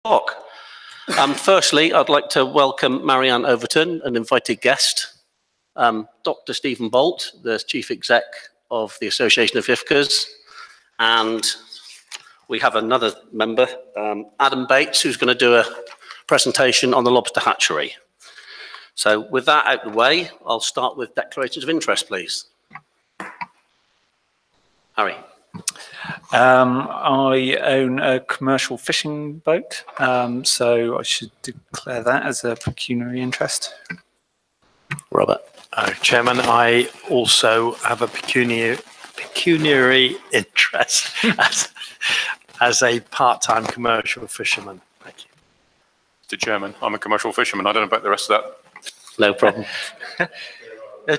o'clock. Firstly, I'd like to welcome Marianne Overton, an invited guest, Dr. Stephen Bolt, the Chief Exec of the Association of IFCAs, and we have another member, Adam Bates, who's going to do a presentation on the Lobster Hatchery. So with that out of the way, I'll start with declarations of interest, please. Harry. I own a commercial fishing boat, so I should declare that as a pecuniary interest. Robert. Chairman, I also have a pecuniary interest as a part-time commercial fisherman. Thank you. Mr. Chairman, I'm a commercial fisherman. I don't know about the rest of that. No problem.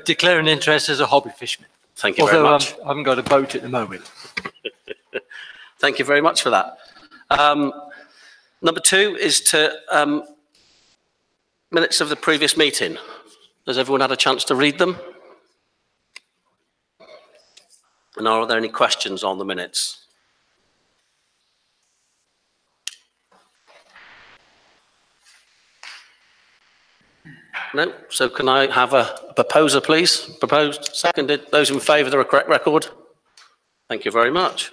Declare an interest as a hobby fisherman. Thank you very much. I haven't got a boat at the moment. Thank you very much for that. Number two is to minutes of the previous meeting. Has everyone had a chance to read them? And are there any questions on the minutes? No? So can I have a proposer, please? Proposed, seconded. Those in favour of the correct record? Thank you very much.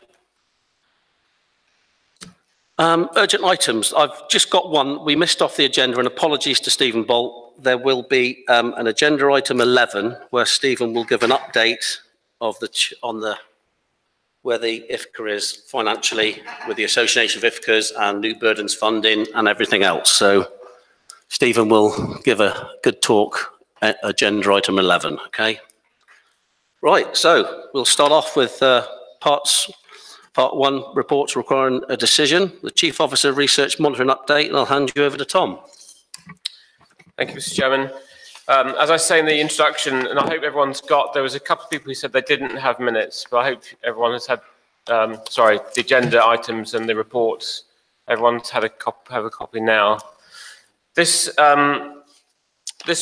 Urgent items. I've just got one. We missed off the agenda, and apologies to Stephen Bolt. There will be an agenda item 11 where Stephen will give an update of where the IFCA is financially with the Association of IFCAs and New Burdens funding and everything else. So Stephen will give a good talk at agenda item 11. Okay. Right. So we'll start off with Part 1, reports requiring a decision. The Chief Officer Research Monitoring Update, and I'll hand you over to Tom. Thank you, Mr. Chairman. As I say in the introduction, and I hope everyone's got, there was a couple of people who said they didn't have minutes, but I hope everyone has had, the agenda items and the reports. Everyone's had have a copy now. This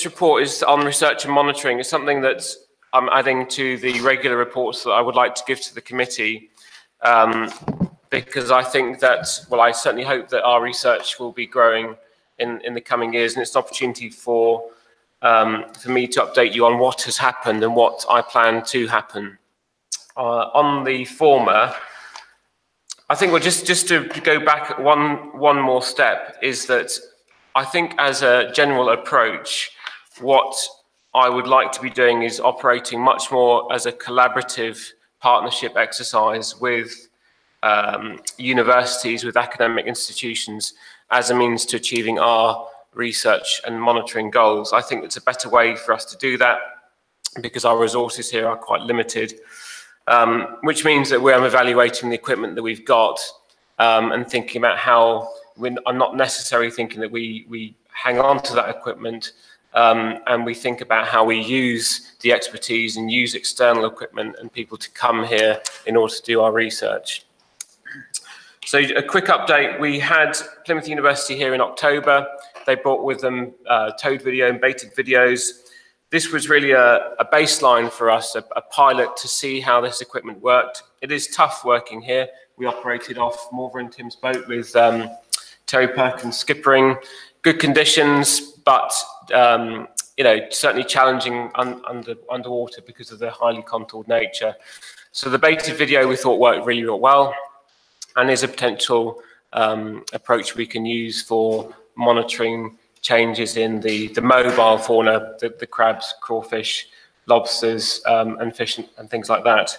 report is on research and monitoring. It's something that I'm adding to the regular reports that I would like to give to the committee. Because I think that, well, I certainly hope that our research will be growing in the coming years, and it's an opportunity for me to update you on what has happened and what I plan to happen. On the former, I think, well, just to go back one more step, is that I think as a general approach, what I would like to be doing is operating much more as a collaborative partnership exercise with universities, with academic institutions, as a means to achieving our research and monitoring goals. I think it's a better way for us to do that because our resources here are quite limited, which means that we're evaluating the equipment that we've got and thinking about how I'm not necessarily thinking that we hang on to that equipment, and we think about how we use the expertise and use external equipment and people to come here in order to do our research. So a quick update. We had Plymouth University here in October. They brought with them towed video and baited videos. This was really a baseline for us, a pilot to see how this equipment worked. It is tough working here. We operated off Morver and Tim's boat with Terry Perkins skippering. Good conditions, but certainly challenging underwater because of the highly contoured nature. So the baited video we thought worked really well, and is a potential approach we can use for monitoring changes in the mobile fauna, the crabs, crawfish, lobsters, and fish and things like that.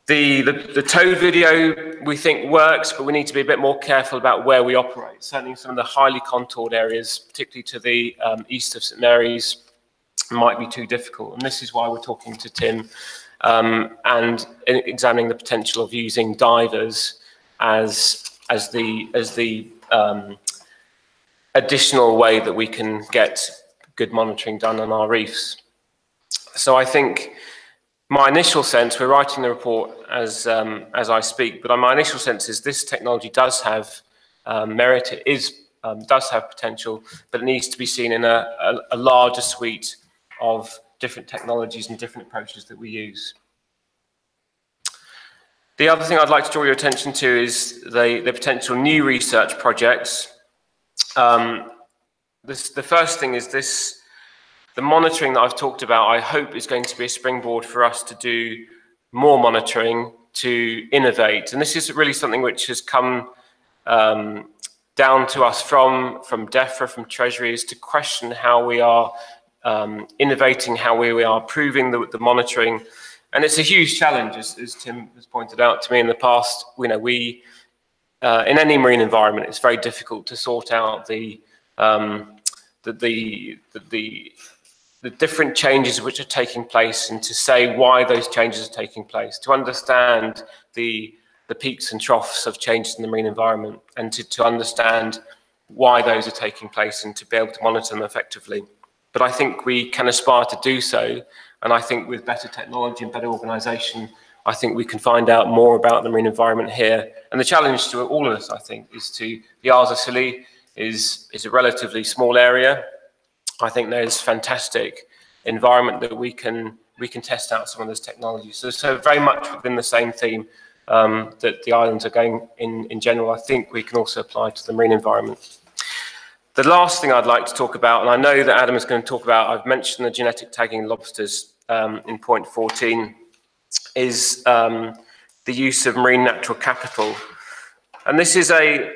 The towed video we think works, but we need to be a bit more careful about where we operate. Certainly some of the highly contoured areas, particularly to the east of St Mary's, might be too difficult. And this is why we're talking to Tim and examining the potential of using divers as the additional way that we can get good monitoring done on our reefs. So I think my initial sense, we're writing the report as I speak, but my initial sense is this technology does have merit. It does have potential, but it needs to be seen in a larger suite of different technologies and different approaches that we use. The other thing I'd like to draw your attention to is the potential new research projects. The first thing is the monitoring that I've talked about, I hope is going to be a springboard for us to do more monitoring, to innovate. And this is really something which has come down to us from DEFRA, from Treasuries, to question how we are innovating, how we are improving the monitoring. And it's a huge challenge, as Tim has pointed out to me in the past. You know, we in any marine environment, it's very difficult to sort out the different changes which are taking place, and to say why those changes are taking place, to understand the peaks and troughs of changes in the marine environment, and to understand why those are taking place, and to be able to monitor them effectively. But I think we can aspire to do so, and I think with better technology and better organisation, I think we can find out more about the marine environment here. And the challenge to all of us, I think, is the Isles of Scilly is a relatively small area. I think there's fantastic environment that we can test out some of those technologies. So very much within the same theme that the islands are going in general, I think we can also apply to the marine environment. The last thing I'd like to talk about, and I know that Adam is going to talk about, I've mentioned the genetic tagging lobsters in point 14, is the use of marine natural capital. And this is I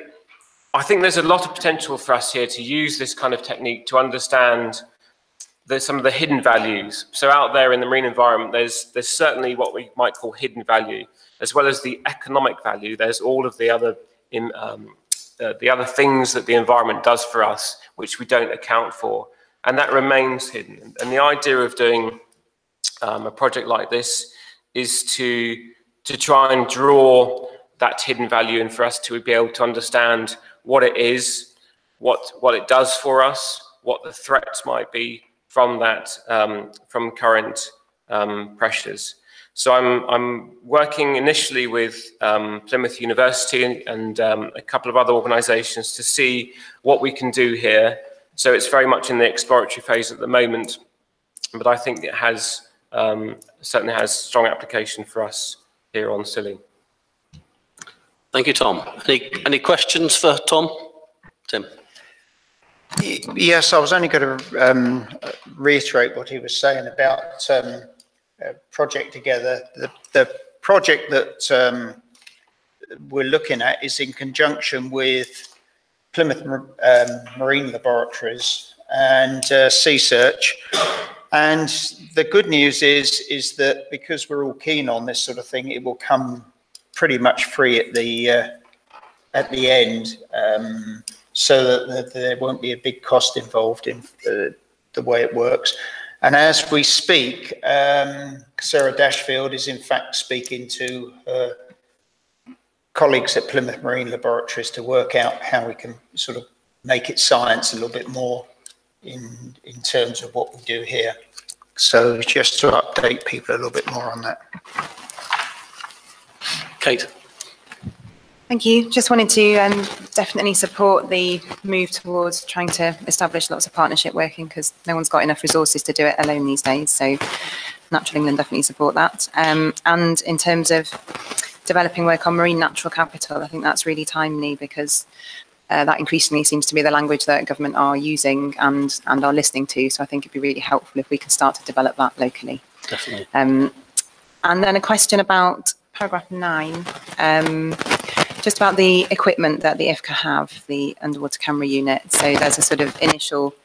think there's a lot of potential for us here to use this kind of technique to understand some of the hidden values. So out there in the marine environment, there's certainly what we might call hidden value, as well as the economic value. There's all of the other things that the environment does for us, which we don't account for, and that remains hidden. And the idea of doing a project like this is to try and draw that hidden value, and for us to be able to understand what it is, what it does for us, what the threats might be from that, from current pressures. So I'm working initially with Plymouth University and a couple of other organisations to see what we can do here. So it's very much in the exploratory phase at the moment, but I think it has certainly has strong application for us here on Scilly. Thank you, Tom. Any questions for Tom? Tim? Yes, I was only going to reiterate what he was saying about project together. The project that we're looking at is in conjunction with Plymouth Marine Laboratories and Sea Search. And the good news is that because we're all keen on this sort of thing, it will come pretty much free at the end, so that there won't be a big cost involved in the way it works. And as we speak, Sarah Dashfield is in fact speaking to her colleagues at Plymouth Marine Laboratories to work out how we can sort of make it science a little bit more in terms of what we do here. So just to update people a little bit more on that. Kate? Thank you. Just wanted to definitely support the move towards trying to establish lots of partnership working, because no one's got enough resources to do it alone these days. So Natural England definitely support that. And in terms of developing work on marine natural capital, I think that's really timely, because that increasingly seems to be the language that government are using and are listening to. So I think it'd be really helpful if we could start to develop that locally. Definitely. And then a question about paragraph 9. Just about the equipment that the IFCA have, the underwater camera unit. So there's a sort of initial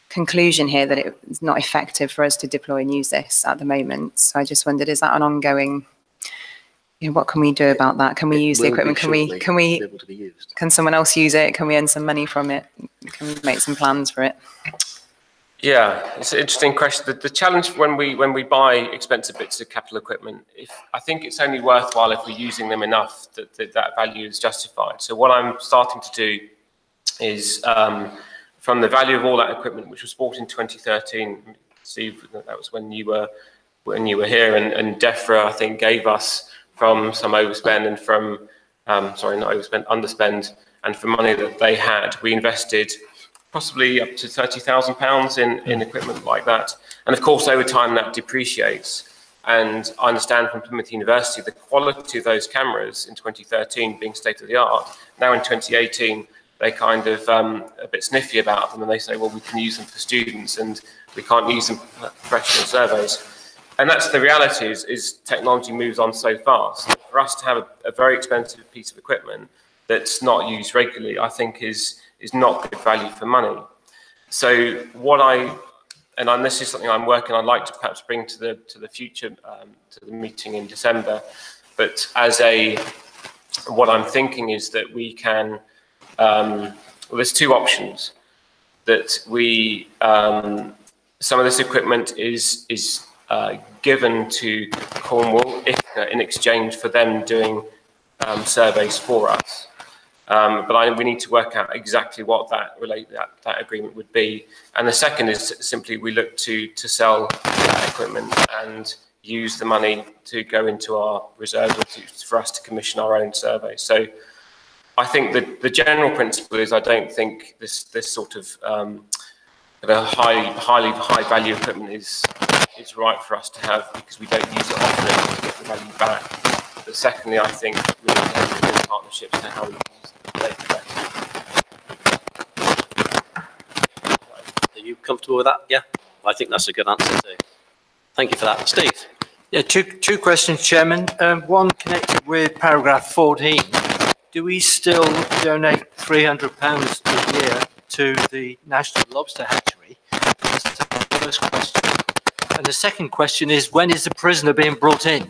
conclusion here that it's not effective for us to deploy and use this at the moment. So I just wondered, is that an ongoing, what can we do about that? Can we use the equipment? Can someone else use it? Can we earn some money from it? Can we make some plans for it? Yeah, it's an interesting question. The challenge when we buy expensive bits of capital equipment, I think it's only worthwhile if we're using them enough that value is justified. So what I'm starting to do is, from the value of all that equipment, which was bought in 2013, Steve, that was when you were here, and DEFRA, I think, gave us from some overspend and from, sorry, not overspend, underspend, and from money that they had, we invested possibly up to £30,000 in equipment like that. And of course, over time that depreciates. And I understand from Plymouth University, the quality of those cameras in 2013 being state of the art. Now in 2018, they kind of a bit sniffy about them, and they say, well, we can use them for students and we can't use them for professional surveys. And that's the reality, is technology moves on so fast. For us to have a very expensive piece of equipment that's not used regularly, I think is not good value for money. So and this is something I'm working on, I'd like to perhaps bring to the future, to the meeting in December. But what I'm thinking is that we can, well, there's two options. That some of this equipment is given to Cornwall in exchange for them doing surveys for us. But we need to work out exactly what that agreement would be. And the second is simply we look to sell that equipment and use the money to go into our reserves for us to commission our own survey. So I think that the general principle is I don't think this sort of highly high value equipment is right for us to have, because we don't use it often enough to get the value back. But secondly, I think we need to have good partnerships to how we use the data better. Are you comfortable with that? Yeah, I think that's a good answer too. Thank you for that. Steve? Yeah, two questions, Chairman. One connected with paragraph 14. Do we still donate £300 a year to the National Lobster Hatchery? That's the first question. And the second question is, when is the prisoner being brought in?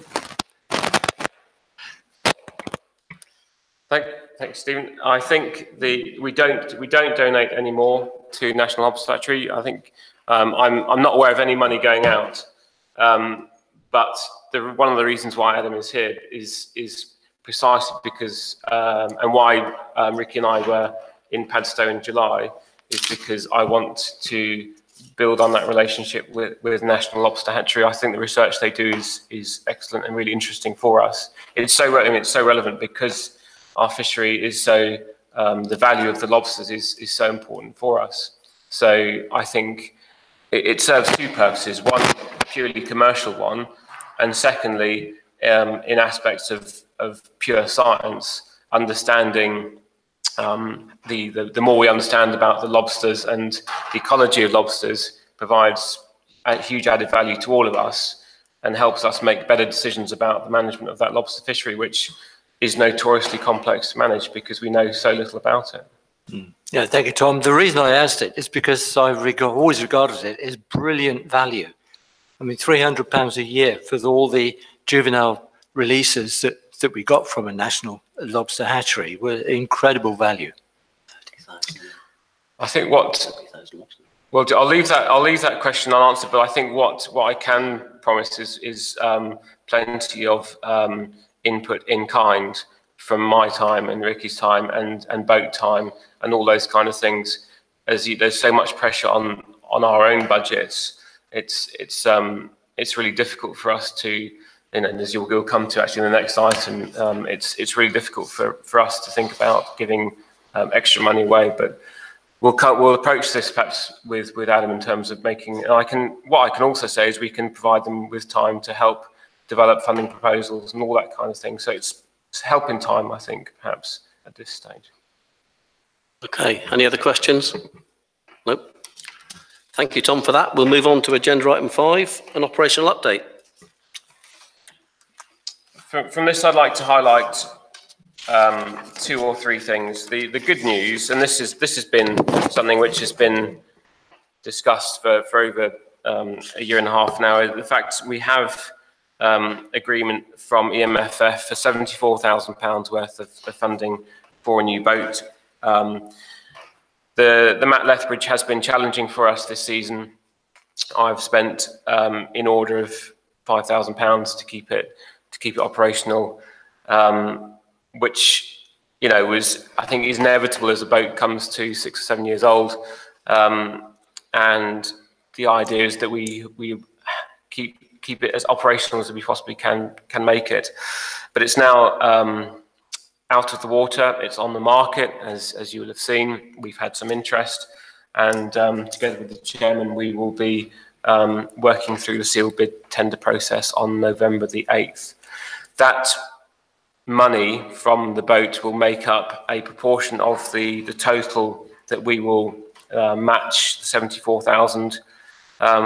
Thanks, Stephen. I think we don't donate any more to National Lobster Hatchery. I think I'm not aware of any money going out. But one of the reasons why Adam is here is precisely because, and why Ricky and I were in Padstow in July, is because I want to build on that relationship with National Lobster Hatchery. I think the research they do is excellent and really interesting for us. It's so relevant because our fishery is so, the value of the lobsters is so important for us. So I think it serves two purposes. One, a purely commercial one, and secondly, in aspects of pure science, understanding the more we understand about the lobsters and the ecology of lobsters provides a huge added value to all of us and helps us make better decisions about the management of that lobster fishery, which is notoriously complex to manage because we know so little about it. Yeah, thank you, Tom. The reason I asked it is because I've always regarded it as brilliant value. I mean, £300 a year for all the juvenile releases that we got from a National Lobster Hatchery were incredible value. I think well, I'll leave that question unanswered, but I think what I can promise is plenty of input in kind from my time and Ricky's time and boat time and all those kind of things. There's so much pressure on our own budgets. It's really difficult for us to, and as you'll come to actually in the next item, it's really difficult for us to think about giving extra money away. But we'll approach this perhaps with Adam in terms of making. And what I can also say is we can provide them with time to help develop funding proposals and all that kind of thing. So it's help in time, I think, perhaps at this stage. Okay. Any other questions? Nope. Thank you, Tom, for that. We'll move on to agenda item 5, an operational update. From this, I'd like to highlight 2 or 3 things. The good news, and this has been something which has been discussed for over a year and a half now. In fact, we have agreement from EMFF for £74,000 worth of funding for a new boat. The Matt Lethbridge has been challenging for us this season. I've spent in order of £5,000 to keep it operational, which I think is inevitable as a boat comes to 6 or 7 years old, and the idea is that we keep it as operational as we possibly can make it. But it's now out of the water. It's on the market, as you will have seen. We've had some interest, and together with the chairman, we will be working through the sealed bid tender process on November the 8th. That money from the boat will make up a proportion of the total that we will match, the 74,000,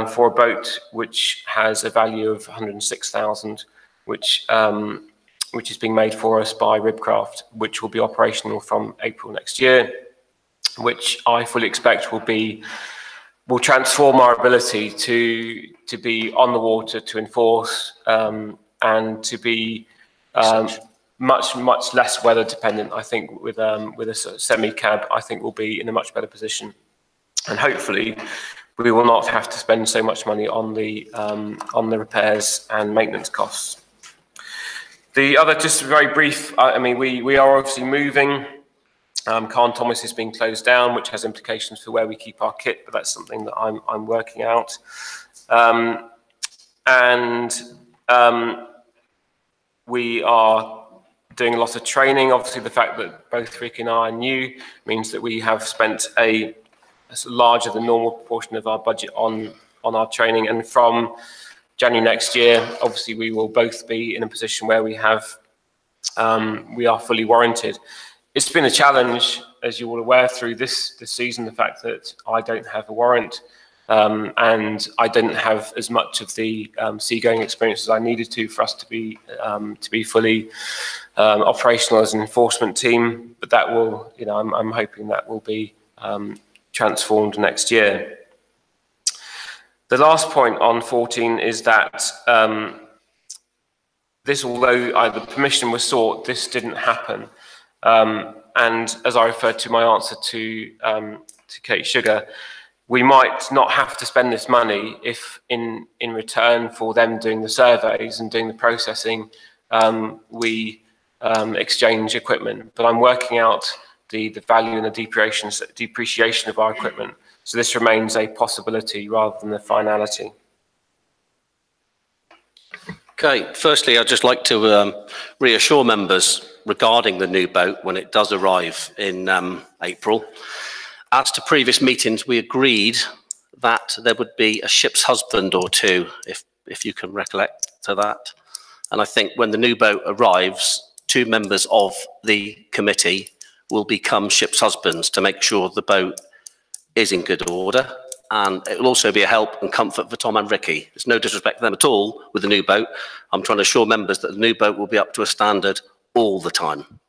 for a boat which has a value of 106,000, which is being made for us by Ribcraft, which will be operational from April next year, which I fully expect will transform our ability to be on the water, to enforce, and to be much less weather dependent. I think with a sort of semi-cab, I think we'll be in a much better position, and hopefully we will not have to spend so much money on the repairs and maintenance costs. The other, just very brief, I mean, we are obviously moving. Carn Thomas is being closed down, which has implications for where we keep our kit, but that's something that I'm working out. We are doing a lot of training. Obviously, the fact that both Rick and I are new means that we have spent a larger than normal proportion of our budget on our training. And from January next year, obviously, we will both be in a position where we are fully warranted. It's been a challenge, as you're all aware, through this season, the fact that I don't have a warrant, and I didn't have as much of the seagoing experience as I needed to for us to be fully operational as an enforcement team. But that will, I'm hoping that will be transformed next year. The last point on 14 is that this, although the permission was sought, this didn't happen. And as I referred to my answer to Kate Sugar, we might not have to spend this money if in return for them doing the surveys and doing the processing, we exchange equipment. But I'm working out the value and the depreciation of our equipment. So this remains a possibility rather than a finality. Okay, firstly, I'd just like to reassure members regarding the new boat when it does arrive in April. As to previous meetings, we agreed that there would be a ship's husband or two, if you can recollect to that. And I think when the new boat arrives, 2 members of the committee will become ship's husbands to make sure the boat is in good order. And it will also be a help and comfort for Tom and Ricky. There's no disrespect to them at all with the new boat. I'm trying to assure members that the new boat will be up to a standard all the time.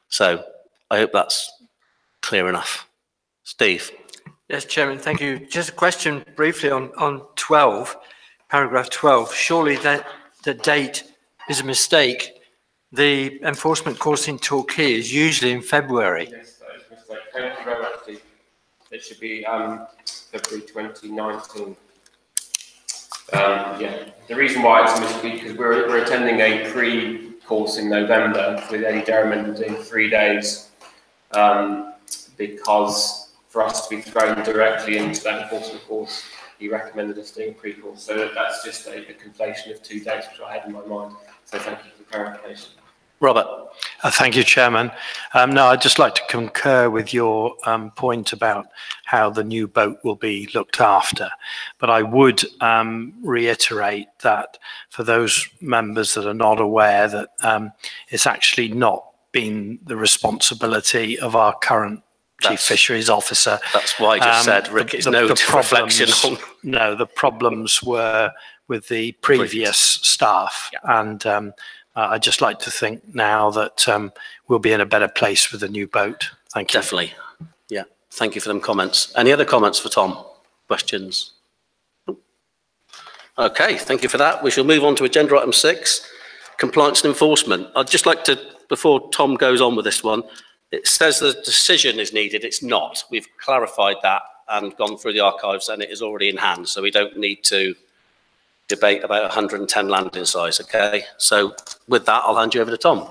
So I hope that's clear enough. Steve. Yes, Chairman, thank you. Just a question briefly on 12, paragraph 12. Surely the date is a mistake. The enforcement course in Torquay is usually in February. Yes, that is a mistake. Thank you very much, Steve. It should be February 2019. Yeah, the reason why it's a mistake is because we're attending a pre-course in November with Eddie Derriman doing 3 days, because for us to be thrown directly into that enforcement course, he recommended us doing a pre-course. So that's just a conflation of 2 dates, which I had in my mind. So thank you for the clarification. Robert. Thank you, Chairman. No, I'd just like to concur with your point about how the new boat will be looked after. But I would reiterate that for those members that are not aware that it's actually not been the responsibility of our current Chief Fisheries Officer. That's why I just said, Rick, it's no reflection on... No, the problems were with the previous staff. Yeah. And I'd just like to think now that we'll be in a better place with the new boat. Thank you. Definitely. Yeah. Thank you for them comments. Any other comments for Tom? Questions? Okay. Thank you for that. We shall move on to agenda item 6, compliance and enforcement. I'd just like to, before Tom goes on with this one, it says the decision is needed. It's not. We've clarified that and gone through the archives, and it is already in hand. So we don't need to debate about 110 landing size, okay? So with that, I'll hand you over to Tom.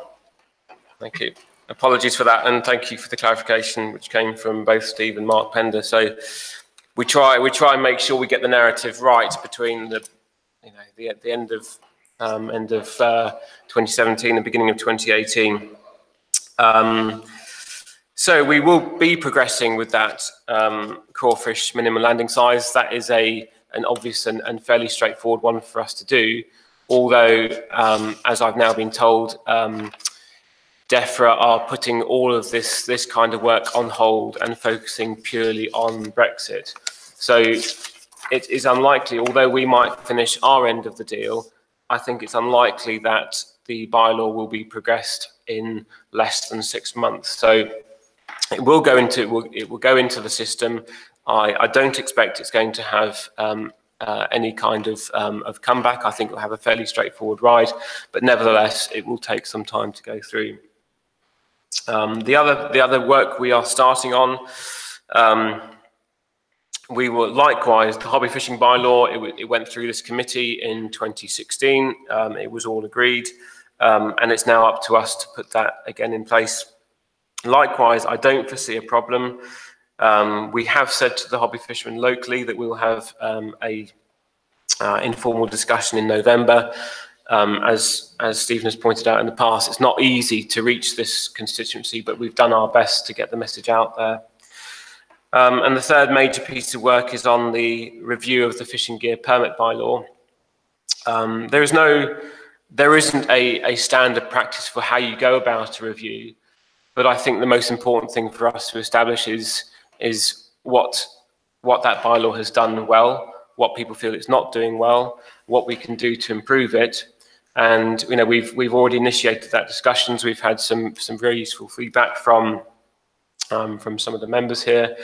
Thank you. Apologies for that, and thank you for the clarification, which came from both Steve and Mark Pender. So we try and make sure we get the narrative right between the end of 2017 and beginning of 2018. So we will be progressing with that crawfish minimum landing size. That is a an obvious and fairly straightforward one for us to do. Although, as I've now been told, DEFRA are putting all of this kind of work on hold and focusing purely on Brexit. So it is unlikely, although we might finish our end of the deal, I think it's unlikely that the bylaw will be progressed in less than 6 months. So it will go into the system. I don't expect it's going to have any kind of comeback. I think it'll have a fairly straightforward ride, but nevertheless, it will take some time to go through. The other work we are starting on, we will likewise, the hobby fishing bylaw, it went through this committee in 2016. It was all agreed, and it's now up to us to put that again in place. Likewise, I don't foresee a problem. We have said to the hobby fishermen locally that we will have a informal discussion in November. As Stephen has pointed out in the past, it's not easy to reach this constituency, but we've done our best to get the message out there. And the third major piece of work is on the review of the fishing gear permit bylaw. There isn't a standard practice for how you go about a review, but I think the most important thing for us to establish is what that bylaw has done well, what people feel it's not doing well, what we can do to improve it. And we've already initiated that discussions. We've had some very useful feedback from some of the members here.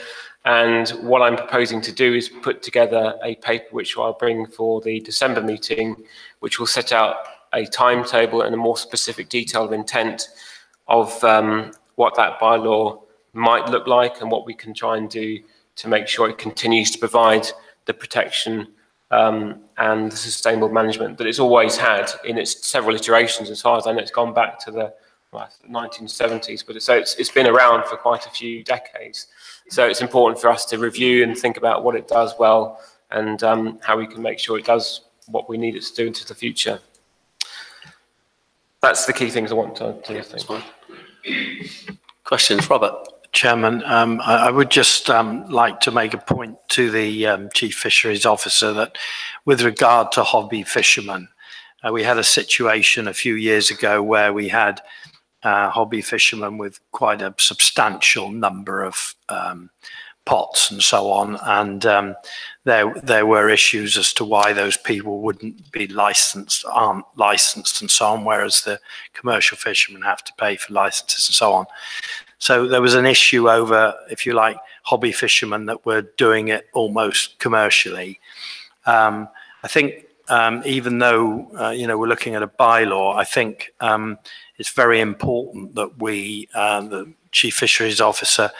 And what I'm proposing to do is put together a paper which I'll bring for the December meeting, which will set out a timetable and a more specific detail of intent of what that bylaw might look like and what we can try and do to make sure it continues to provide the protection and the sustainable management that it's always had in its several iterations. As far as I know, it's gone back to the 1970s, but it's been around for quite a few decades. So it's important for us to review and think about what it does well and how we can make sure it does what we need it to do into the future. That's the key things I want to think. Questions, Robert? Chairman, I would just like to make a point to the Chief Fisheries Officer that with regard to hobby fishermen, we had a situation a few years ago where we had hobby fishermen with quite a substantial number of pots and so on, and there were issues as to why those people wouldn't be licensed, aren't licensed and so on, whereas the commercial fishermen have to pay for licenses and so on. So there was an issue over, if you like, hobby fishermen that were doing it almost commercially. I think even though we're looking at a bylaw, I think it's very important that the Chief Fisheries Officer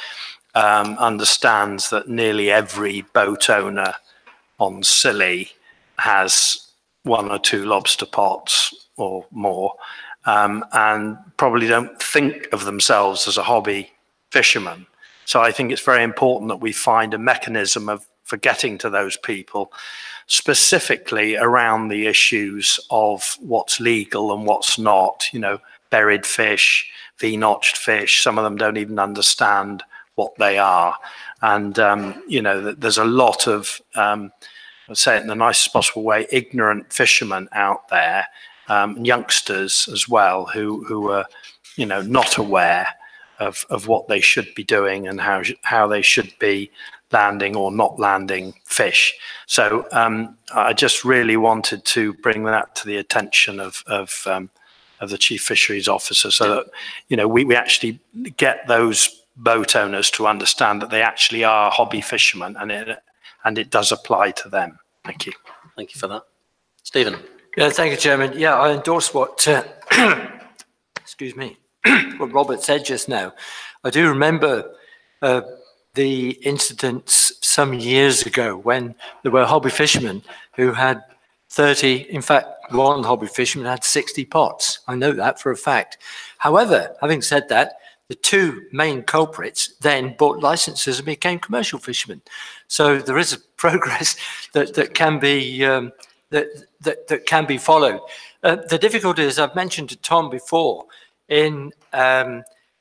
understands that nearly every boat owner on Scilly has 1 or 2 lobster pots or more, and probably don't think of themselves as a hobby fisherman. So I think it's very important that we find a mechanism for getting to those people, specifically around the issues of what's legal and what's not. Buried fish, V-notched fish, some of them don't even understand what they are. And, there's a lot of, let's say it in the nicest possible way, ignorant fishermen out there, youngsters as well, who are, not aware of what they should be doing and how they should be landing or not landing fish. So I just really wanted to bring that to the attention of the Chief Fisheries Officer, so that we actually get those boat owners to understand that they actually are hobby fishermen, and it does apply to them. Thank you. Thank you for that. Stephen. Yeah, thank you, Chairman. Yeah, I endorse what excuse me, what Robert said just now. I do remember the incidents some years ago when there were hobby fishermen who had 30, in fact, one hobby fisherman had 60 pots. I know that for a fact. However, having said that, the 2 main culprits then bought licenses and became commercial fishermen. So there is a progress that can be that can be followed. The difficulty, as I've mentioned to Tom before, in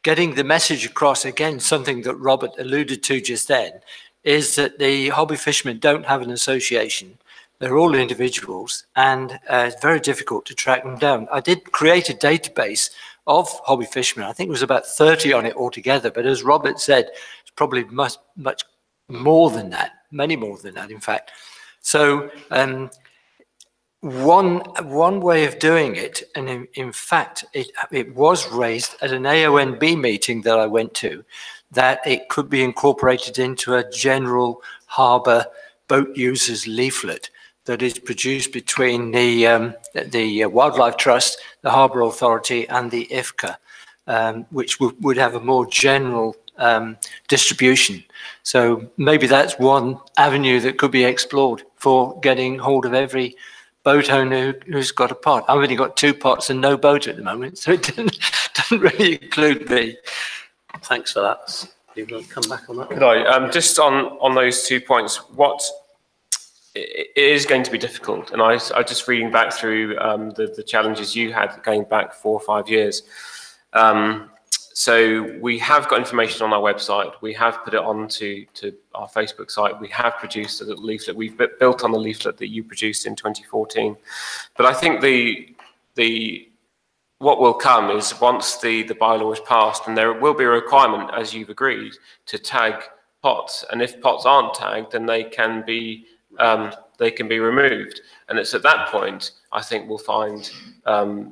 getting the message across, again, something that Robert alluded to just then, is that the hobby fishermen don't have an association. They're all individuals, and it's very difficult to track them down. I did create a database of hobby fishermen. I think it was about 30 on it altogether, but as Robert said, it's probably much more than that, many more than that, in fact. So one way of doing it, and in fact, it was raised at an AONB meeting that I went to, that it could be incorporated into a general harbour boat users leaflet that is produced between the Wildlife Trust, the Harbour Authority, and the IFCA, which would have a more general distribution. So maybe that's one avenue that could be explored for getting hold of every boat owner who's got a pot. I've only got 2 pots and no boat at the moment, so it doesn't really include me. Thanks for that. You want to come back on that? Could I, just on those 2 points, it is going to be difficult, and I just reading back through the challenges you had going back 4 or 5 years. So we have got information on our website. We have put it onto our Facebook site. We have produced a little leaflet. We've built on the leaflet that you produced in 2014. But I think what will come is once the bylaw is passed, and there will be a requirement, as you've agreed, to tag pots. And if pots aren't tagged, then they can be removed. And it's at that point, I think we'll find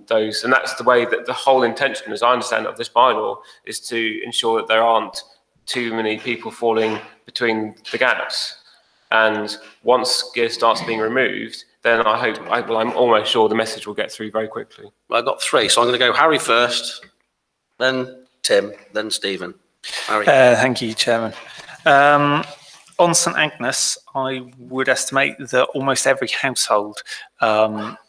those, and that's the way that the whole intention, as I understand it, of this bylaw, is to ensure that there aren't too many people falling between the gaps. And once gear starts being removed, then I'm almost sure the message will get through very quickly. I've got 3, so I'm going to go Harry first, then Tim, then Stephen. Harry. Thank you, Chairman. On St Agnes, I would estimate that almost every household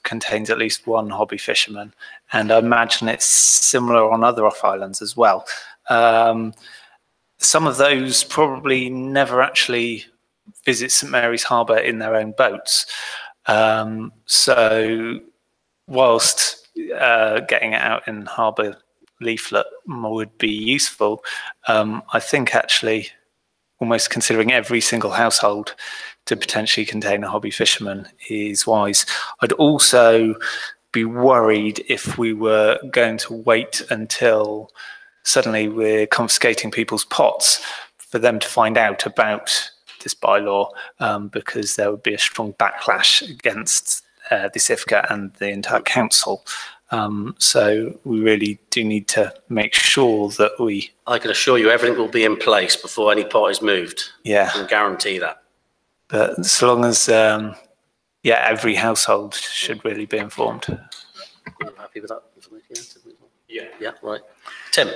contains at least 1 hobby fisherman, and I imagine it's similar on other off-islands as well. Some of those probably never actually visit St Mary's Harbour in their own boats. So whilst getting it out in harbour leaflet would be useful, I think actually almost considering every single household to potentially contain a hobby fisherman is wise. I'd also be worried if we were going to wait until suddenly we're confiscating people's pots for them to find out about this bylaw, because there would be a strong backlash against the IFCA and the entire council. So we really do need to make sure that I can assure you everything will be in place before any pot is moved. Yeah. I can guarantee that. But so long as, every household should really be informed. You're happy with that information? Yeah. Yeah, right. Tim.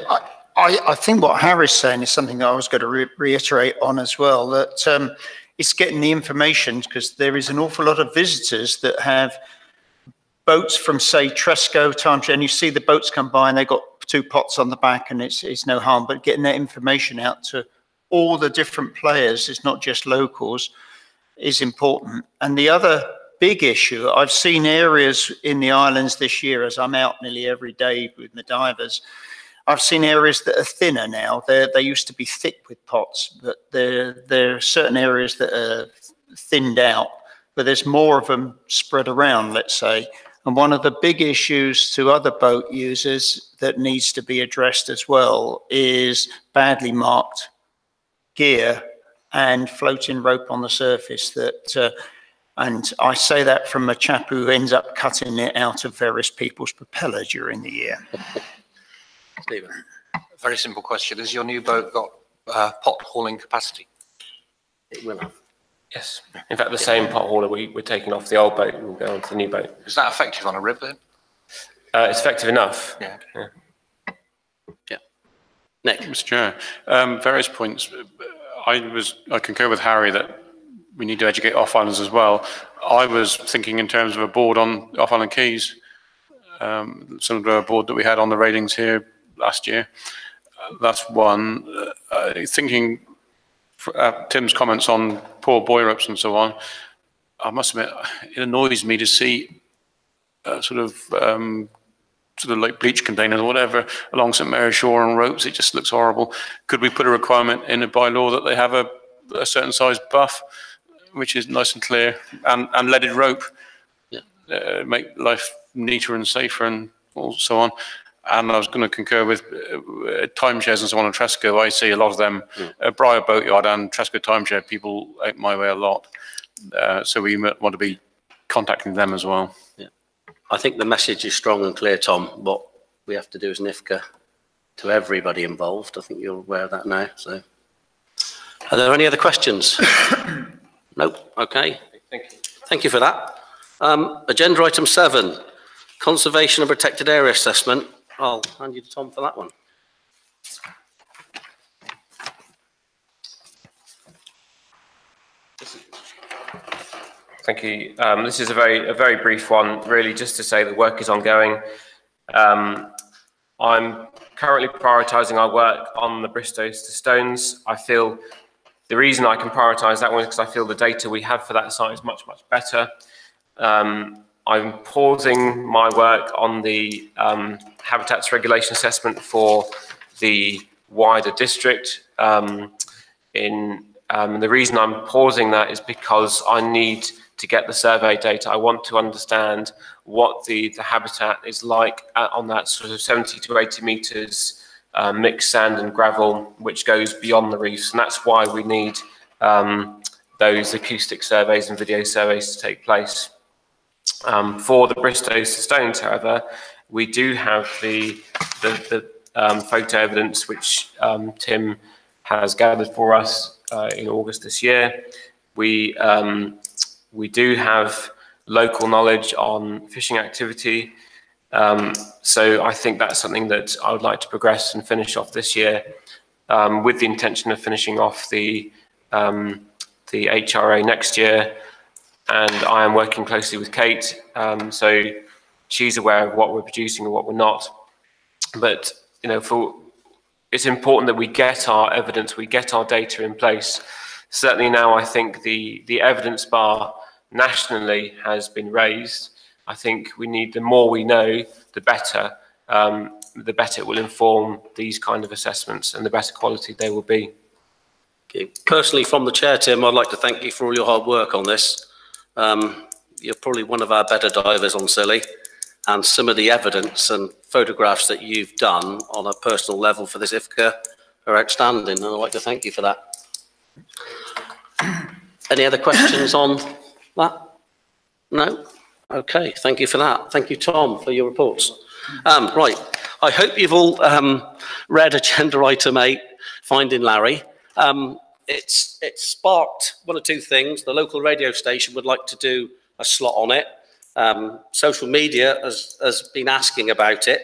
I think what Harry's saying is something that I was going to reiterate on as well, that it's getting the information, because there is an awful lot of visitors that have boats from, say, Tresco, and you see the boats come by and they've got 2 pots on the back, and it's no harm, but getting that information out to all the different players, it's not just locals, is important. And the other big issue, I've seen areas in the islands this year, as I'm out nearly every day with my divers, I've seen areas that are thinner now. They used to be thick with pots, but there are certain areas that are thinned out, but there's more of them spread around, let's say. And one of the big issues to other boat users that needs to be addressed as well is badly marked gear and floating rope on the surface. And I say that from a chap who ends up cutting it out of various people's propeller during the year. Stephen. Very simple question. Has your new boat got pot hauling capacity? It will have. Yes. In fact, the same pot hauler we're taking off the old boat and we'll go on to the new boat. Is that effective on a rib then? It's effective enough. Yeah. Yeah. Nick. Mr. Chair, various points. I concur with Harry that we need to educate off-islands as well. I was thinking in terms of a board on off-island quays, similar to a board that we had on the railings here last year. That's one. Thinking Tim's comments on poor buoy ropes and so on, I must admit, it annoys me to see sort of like bleach containers or whatever along St Mary's shore on ropes. It just looks horrible. Could we put a requirement in a bylaw that they have a a certain size buff, which is nice and clear, and leaded rope, make life neater and safer and so on. And I was going to concur with timeshares and so on in Tresco. I see a lot of them, Briar Boatyard and Tresco timeshare people out my way a lot. So we want to be contacting them as well. Yeah. I think the message is strong and clear, Tom. What we have to do as an IFCA to everybody involved. I think you're aware of that now. So, are there any other questions? Nope. Okay. Thank you. Thank you for that. Agenda item 7, conservation and protected area assessment. I'll hand you to Tom for that one. Thank you. This is a very brief one, really, just to say the work is ongoing. I'm currently prioritising our work on the Bristows to Stones. I feel the reason I can prioritise that one is because I feel the data we have for that site is much, much better. I'm pausing my work on the habitats regulation assessment for the wider district. The reason I'm pausing that is because I need to get the survey data. I want to understand what the habitat is like on that sort of 70 to 80 metres mixed sand and gravel, which goes beyond the reefs. And that's why we need those acoustic surveys and video surveys to take place. For the Bristows to Stones, however, we do have the photo evidence which Tim has gathered for us in August this year. We do have local knowledge on fishing activity, so I think that's something that I would like to progress and finish off this year, with the intention of finishing off the HRA next year. And I am working closely with Kate, so she's aware of what we're producing and what we're not. But it's important that we get our evidence, we get our data in place. Certainly now, I think the evidence bar nationally has been raised. I think we need, the more we know, the better it will inform these kind of assessments and the better quality they will be. Okay. Personally, from the chair, Tim, I'd like to thank you for all your hard work on this. You're probably one of our better divers on Scilly, and some of the evidence and photographs that you've done on a personal level for this IFCA are outstanding, and I'd like to thank you for that. Any other questions on that? No? Okay, thank you for that. Thank you, Tom, for your reports. Right, I hope you've all read agenda item 8, Finding Larry. It's sparked one or two things. The local radio station would like to do a slot on it. Social media has been asking about it.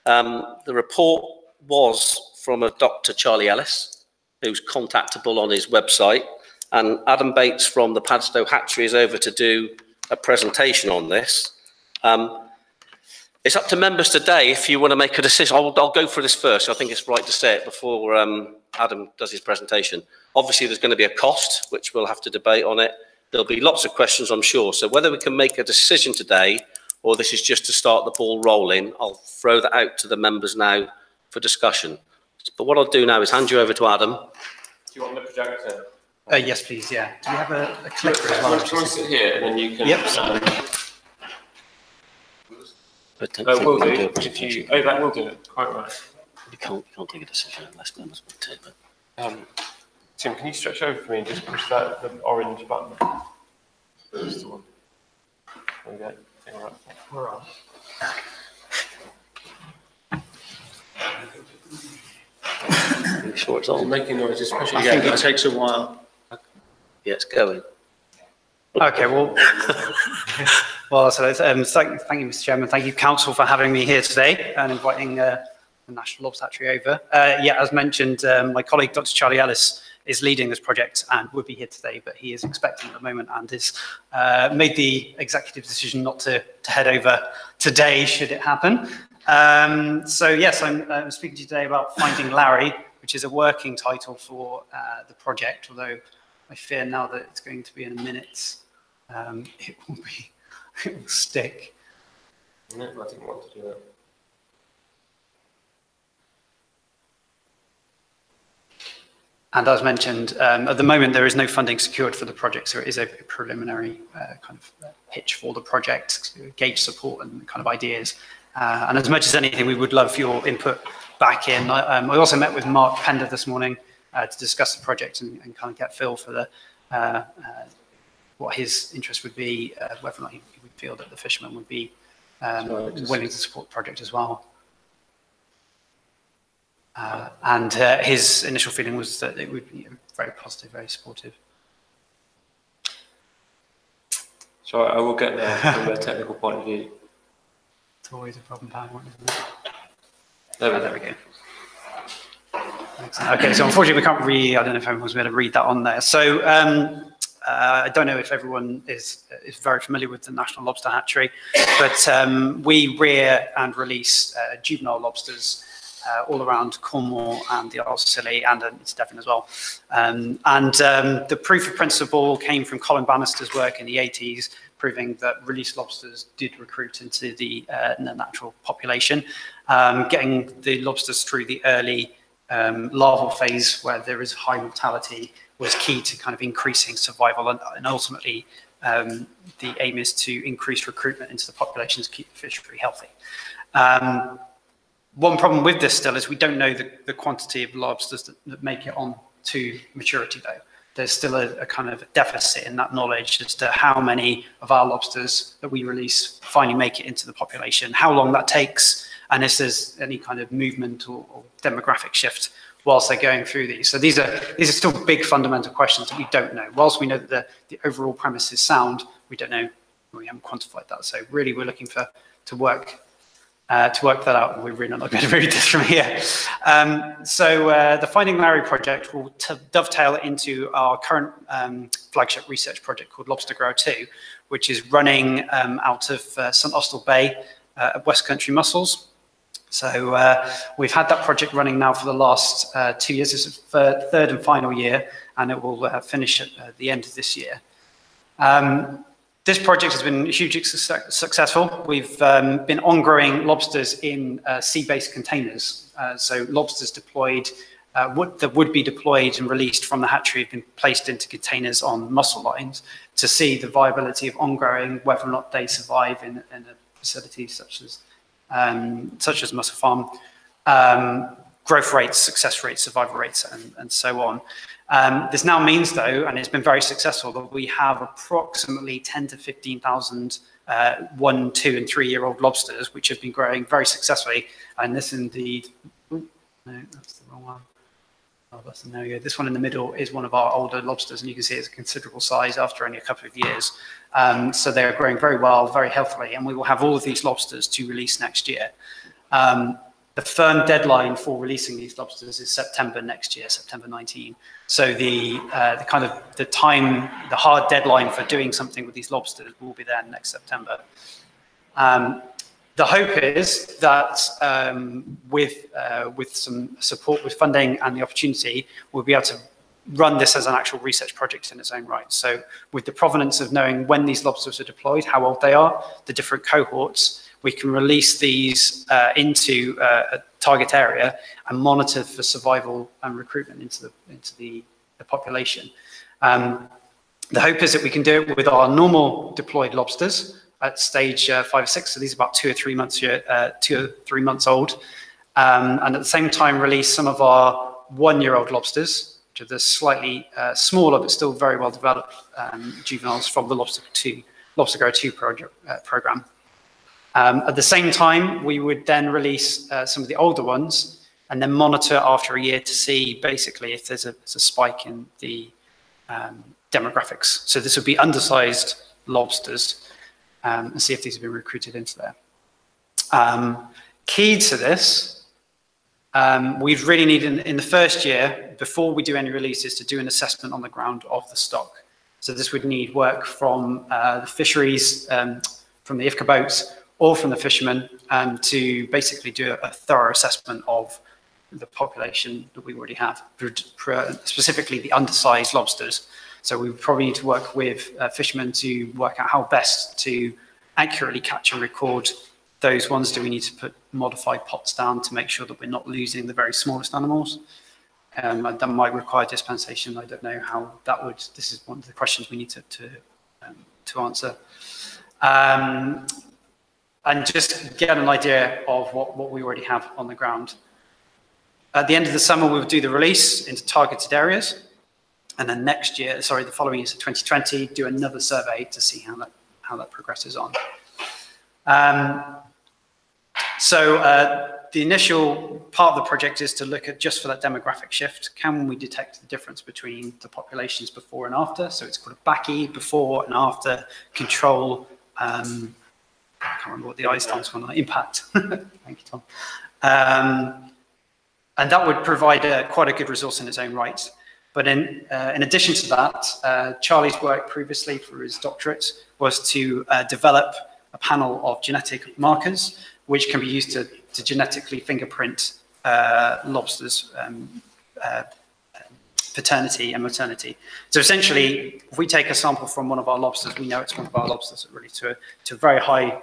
The report was from a Dr. Charlie Ellis, who's contactable on his website, and Adam Bates from the Padstow Hatchery is over to do a presentation on this. It's up to members today if you want to make a decision. I'll go for this first. I think it's right to say it before Adam does his presentation. Obviously, there's going to be a cost, which we'll have to debate on it. There'll be lots of questions, I'm sure. So whether we can make a decision today, or this is just to start the ball rolling, I'll throw that out to the members now for discussion. But what I'll do now is hand you over to Adam. Do you want the projector? Yes, please, yeah. Do we have a clicker as well? Can I sit here and then you can... Yep. Will do. That will do it. Quite right. You can't take a decision unless members want to. But Tim, can you stretch over for me and just push that the orange button? That's the one. There we go. All right. We're on. Are you sure it's on? Making noise, just push it I think again. it takes a while. Yeah, it's going. Okay, well, so thank you, Mr. Chairman. Thank you, Council, for having me here today and inviting the National Lobster Hatchery over. Yeah, as mentioned, my colleague, Dr. Charlie Ellis, is leading this project and would be here today, but he is expecting at the moment and has made the executive decision not to head over today, should it happen. So yes, I'm speaking to you today about Finding Larry, which is a working title for the project, although I fear now that it's going to be in a minute. It will stick. No, I didn't want to do that. And as mentioned, at the moment, there is no funding secured for the project, so it is a preliminary kind of pitch for the project, gauge support and kind of ideas. And as much as anything, we would love your input back in. I also met with Mark Pender this morning to discuss the project and kind of get feel for the what his interest would be, whether or not he would feel that the fishermen would be willing to support the project as well. And his initial feeling was that it would be very positive, very supportive. So I will get there from a technical point of view. It's always a problem, PowerPoint, isn't it? There we go. Excellent. Okay, so unfortunately we can't read, I don't know if everyone's going to read that on there. So I don't know if everyone is very familiar with the National Lobster Hatchery, but we rear and release juvenile lobsters all around Cornwall and the Isles of Scilly and into Devon as well. The proof of principle came from Colin Bannister's work in the 80s, proving that released lobsters did recruit into the natural population, getting the lobsters through the early larval phase where there is high mortality was key to kind of increasing survival, and ultimately the aim is to increase recruitment into the population to keep the fishery healthy. One problem with this still is we don't know the quantity of lobsters that make it on to maturity though. There's still a kind of deficit in that knowledge as to how many of our lobsters that we release finally make it into the population, how long that takes, and if there's any kind of movement or demographic shift whilst they're going through these. So these are still big fundamental questions that we don't know. Whilst we know that the overall premise is sound, we don't know, we haven't quantified that. So really we're looking to work that out, and we're really not going to read this from here. The Finding Larry project will dovetail into our current flagship research project called Lobster Grower 2, which is running out of St Austell Bay at West Country Mussels. So we've had that project running now for the last 2 years. This is the third and final year, and it will finish at the end of this year. This project has been hugely successful. We've been on-growing lobsters in sea-based containers. So lobsters deployed, that would be deployed and released from the hatchery have been placed into containers on mussel lines to see the viability of on-growing, whether or not they survive in a facility such as Mussel Farm, growth rates, success rates, survival rates, and so on. This now means, though, and it's been very successful, that we have approximately 10 to 15,000 1, 2, and 3-year-old lobsters, which have been growing very successfully. And this indeed, no, that's the wrong one. Oh, that's no go. This one in the middle is one of our older lobsters, and you can see it's a considerable size after only a couple of years. So they're growing very well, very healthily, and we will have all of these lobsters to release next year. The firm deadline for releasing these lobsters is September next year, September 19. So the hard deadline for doing something with these lobsters will be there next September. The hope is that with some support with funding and the opportunity, we'll be able to run this as an actual research project in its own right. So with the provenance of knowing when these lobsters are deployed, how old they are, the different cohorts, we can release these into a target area and monitor for survival and recruitment into the population. The hope is that we can do it with our normal deployed lobsters at stage 5 or 6. So these are about 2 or 3 months old, and at the same time release some of our 1-year-old lobsters, which are the slightly smaller but still very well developed juveniles from the Lobster Grower 2 program. At the same time, we would then release some of the older ones and then monitor after a year to see basically if there's a spike in the demographics. So this would be undersized lobsters and see if these have been recruited into there. Key to this, we really need in the first year, before we do any releases, to do an assessment on the ground of the stock. So this would need work from the fisheries, from the IFCA boats, or from the fishermen, to basically do a thorough assessment of the population that we already have, specifically the undersized lobsters. So we would probably need to work with fishermen to work out how best to accurately catch and record those ones. Do we need to put modified pots down to make sure that we're not losing the very smallest animals? And that might require dispensation. I don't know how that would. This is one of the questions we need to answer. And just get an idea of what we already have on the ground. At the end of the summer, we'll do the release into targeted areas. And then next year, sorry, the following year, so 2020, do another survey to see how that progresses on. The initial part of the project is to look at just for that demographic shift. Can we detect the difference between the populations before and after? So it's called a BACI, before and after, control, I can't remember what the I stands for, impact. Thank you, Tom. And that would provide quite a good resource in its own right. But in addition to that, Charlie's work previously for his doctorate was to develop a panel of genetic markers which can be used to genetically fingerprint lobsters' paternity and maternity. So essentially, if we take a sample from one of our lobsters, we know it's one of our lobsters really to a very high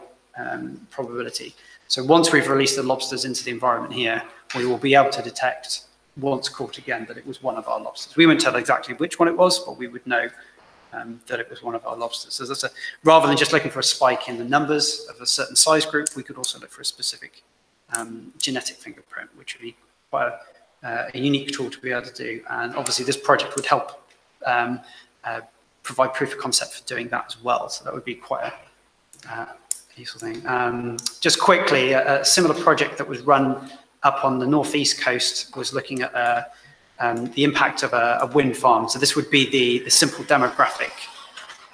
probability. So once we've released the lobsters into the environment here, we will be able to detect once caught again that it was one of our lobsters. We wouldn't tell exactly which one it was, but we would know that it was one of our lobsters. So that's rather than just looking for a spike in the numbers of a certain size group, we could also look for a specific genetic fingerprint, which would be quite a unique tool to be able to do. And obviously this project would help provide proof of concept for doing that as well. So that would be quite a useful thing. Just quickly, a similar project that was run up on the northeast coast was looking at the impact of a wind farm. So this would be the simple demographic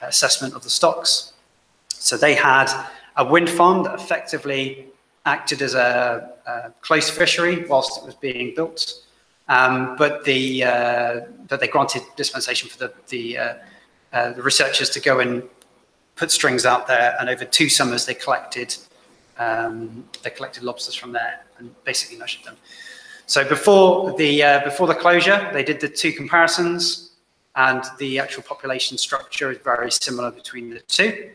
assessment of the stocks. So they had a wind farm that effectively acted as a close fishery whilst it was being built, but they granted dispensation for the researchers to go and put strings out there, and over 2 summers they collected lobsters from there and basically nurtured them. So before the closure, they did the 2 comparisons, and the actual population structure is very similar between the 2.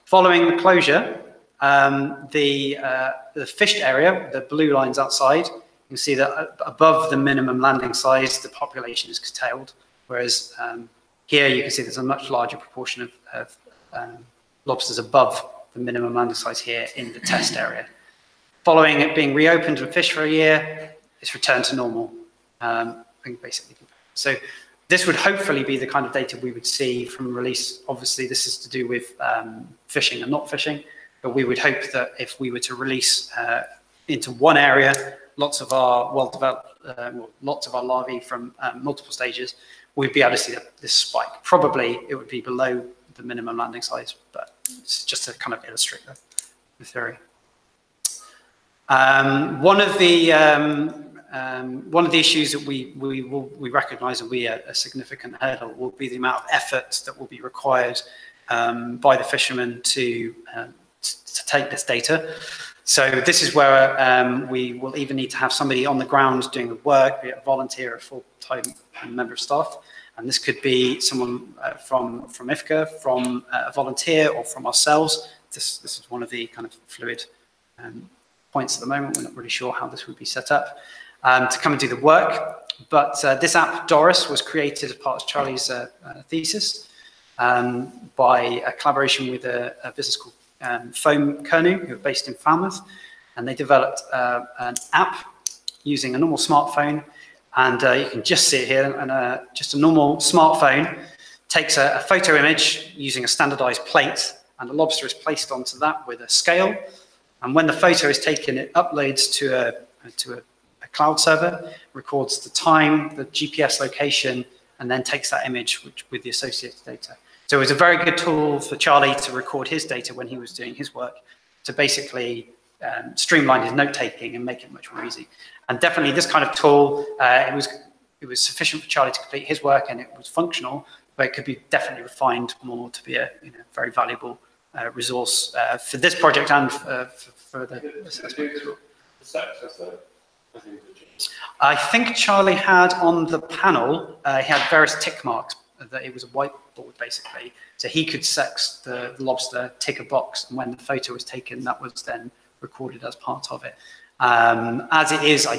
Following the closure, the fished area, the blue lines outside, you can see that above the minimum landing size, the population is curtailed, whereas here you can see there's a much larger proportion of lobsters above the minimum landing size here in the test area. Following it being reopened and fished for a year, it's returned to normal. Basically, so this would hopefully be the kind of data we would see from release. Obviously, this is to do with fishing and not fishing, but we would hope that if we were to release into one area, lots of our lots of our larvae from multiple stages, we'd be able to see this spike. Probably it would be below the minimum landing size, but it's just to kind of illustrate the theory. One of the issues that we recognise will be a significant hurdle will be the amount of effort that will be required by the fishermen to take this data. So this is where we will either need to have somebody on the ground doing the work, be it a volunteer or a full-time member of staff. And this could be someone from IFCA, from a volunteer, or from ourselves. This is one of the kind of fluid points at the moment. We're not really sure how this would be set up to come and do the work. But this app, Doris, was created as part of Charlie's thesis by a collaboration with a business called Foam Kernu, who are based in Falmouth. And they developed an app using a normal smartphone. And you can just see it here, and just a normal smartphone takes a photo image using a standardized plate, and a lobster is placed onto that with a scale. And when the photo is taken, it uploads to a cloud server, records the time, the GPS location, and then takes that image with the associated data. So it was a very good tool for Charlie to record his data when he was doing his work, to basically streamline his note-taking and make it much more easy. And definitely this kind of tool, it was sufficient for Charlie to complete his work, and it was functional, but it could be definitely refined more to be a very valuable resource for this project and for the assessment as well. I think Charlie had on the panel, he had various tick marks, that it was a whiteboard basically. So he could sex the lobster, tick a box, and when the photo was taken, that was then recorded as part of it. As it is, I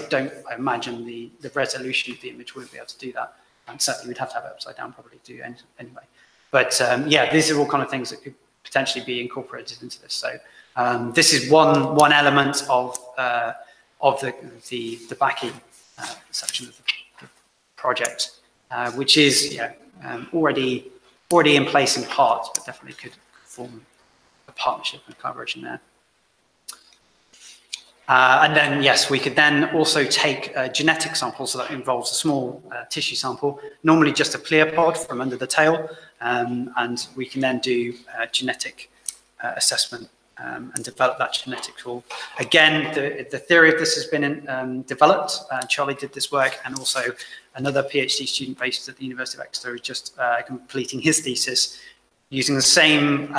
imagine the resolution of the image wouldn't be able to do that. And certainly we'd have to have it upside down probably to do anyway. But yeah, these are all kind of things that could potentially be incorporated into this. So this is one element of the backing section of the project, which is already in place in part, but definitely could form a partnership and collaboration there. And then, yes, we could then also take genetic samples, so that involves a small tissue sample, normally just a pleopod from under the tail, and we can then do genetic assessment and develop that genetic tool. Again, the theory of this has been developed. Charlie did this work, and also another PhD student based at the University of Exeter is just completing his thesis using the same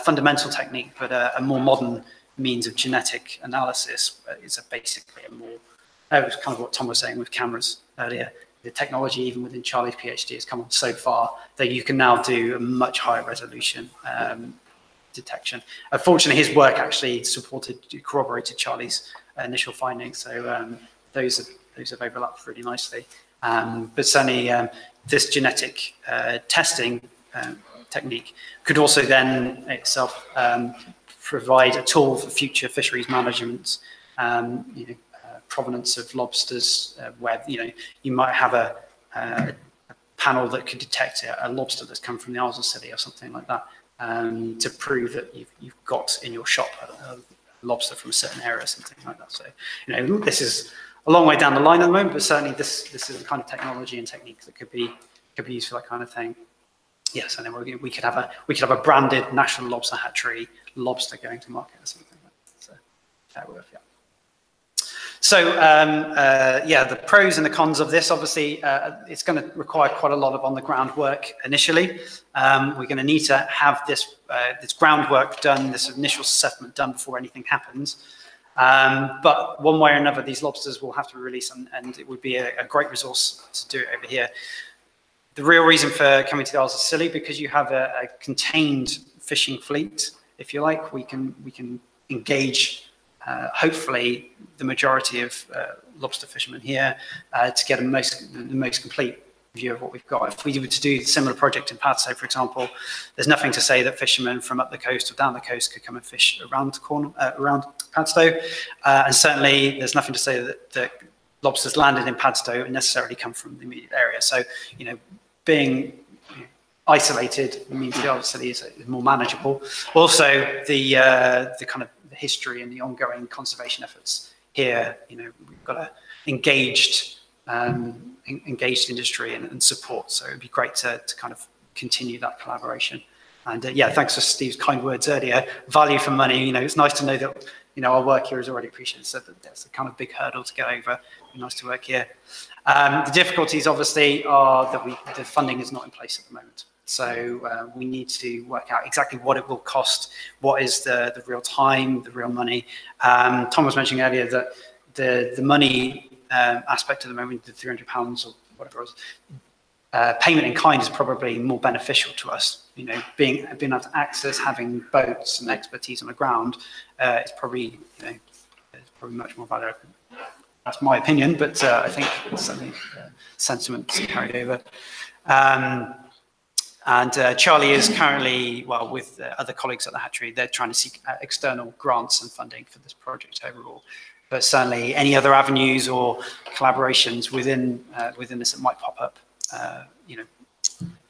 fundamental technique, but a more modern means of genetic analysis. It's basically a more, it was kind of what Tom was saying with cameras earlier. The technology, even within Charlie's PhD, has come on so far that you can now do a much higher resolution detection. Unfortunately, his work actually corroborated Charlie's initial findings, so those have overlapped really nicely. But certainly, this genetic testing technique could also then itself provide a tool for future fisheries management, provenance of lobsters, where you might have a panel that could detect a lobster that's come from the Isles of Scilly or something like that, to prove that you've got in your shop a lobster from a certain area or something like that. So this is a long way down the line at the moment, but certainly this is the kind of technology and technique that could be used for that kind of thing. Yes, and then we could have a branded National Lobster Hatchery lobster going to market or something like that. So that would, yeah. So yeah, the pros and the cons of this, obviously, it's going to require quite a lot of on-the-ground work initially. We're going to need to have this groundwork done, this initial assessment done before anything happens. But one way or another, these lobsters will have to be released, and it would be a great resource to do it over here. The real reason for coming to the Isles of Scilly, because you have a contained fishing fleet, if you like, we can engage hopefully the majority of lobster fishermen here to get the most complete view of what we've got. If we were to do a similar project in Padstow, for example, there's nothing to say that fishermen from up the coast or down the coast could come and fish around Padstow, and certainly there's nothing to say that lobsters landed in Padstow necessarily come from the immediate area. So, being isolated means the Isles of Scilly is more manageable. Also, the kind of history and the ongoing conservation efforts here, we've got a engaged industry and support. So it'd be great to kind of continue that collaboration. And yeah, thanks for Steve's kind words earlier. Value for money. It's nice to know that our work here is already appreciated. So that's a kind of big hurdle to get over. It'd be nice to work here. The difficulties, obviously, are that the funding is not in place at the moment. So we need to work out exactly what it will cost, what is the real time, the real money. Tom was mentioning earlier that the money aspect at the moment, the £300 or whatever it was, payment in kind is probably more beneficial to us. Being able to access, having boats and expertise on the ground is probably much more valuable. That's my opinion, but I think it's certainly sentiment carried over. And Charlie is currently, well, with other colleagues at the hatchery, they're trying to seek external grants and funding for this project overall. But certainly any other avenues or collaborations within this that might pop up,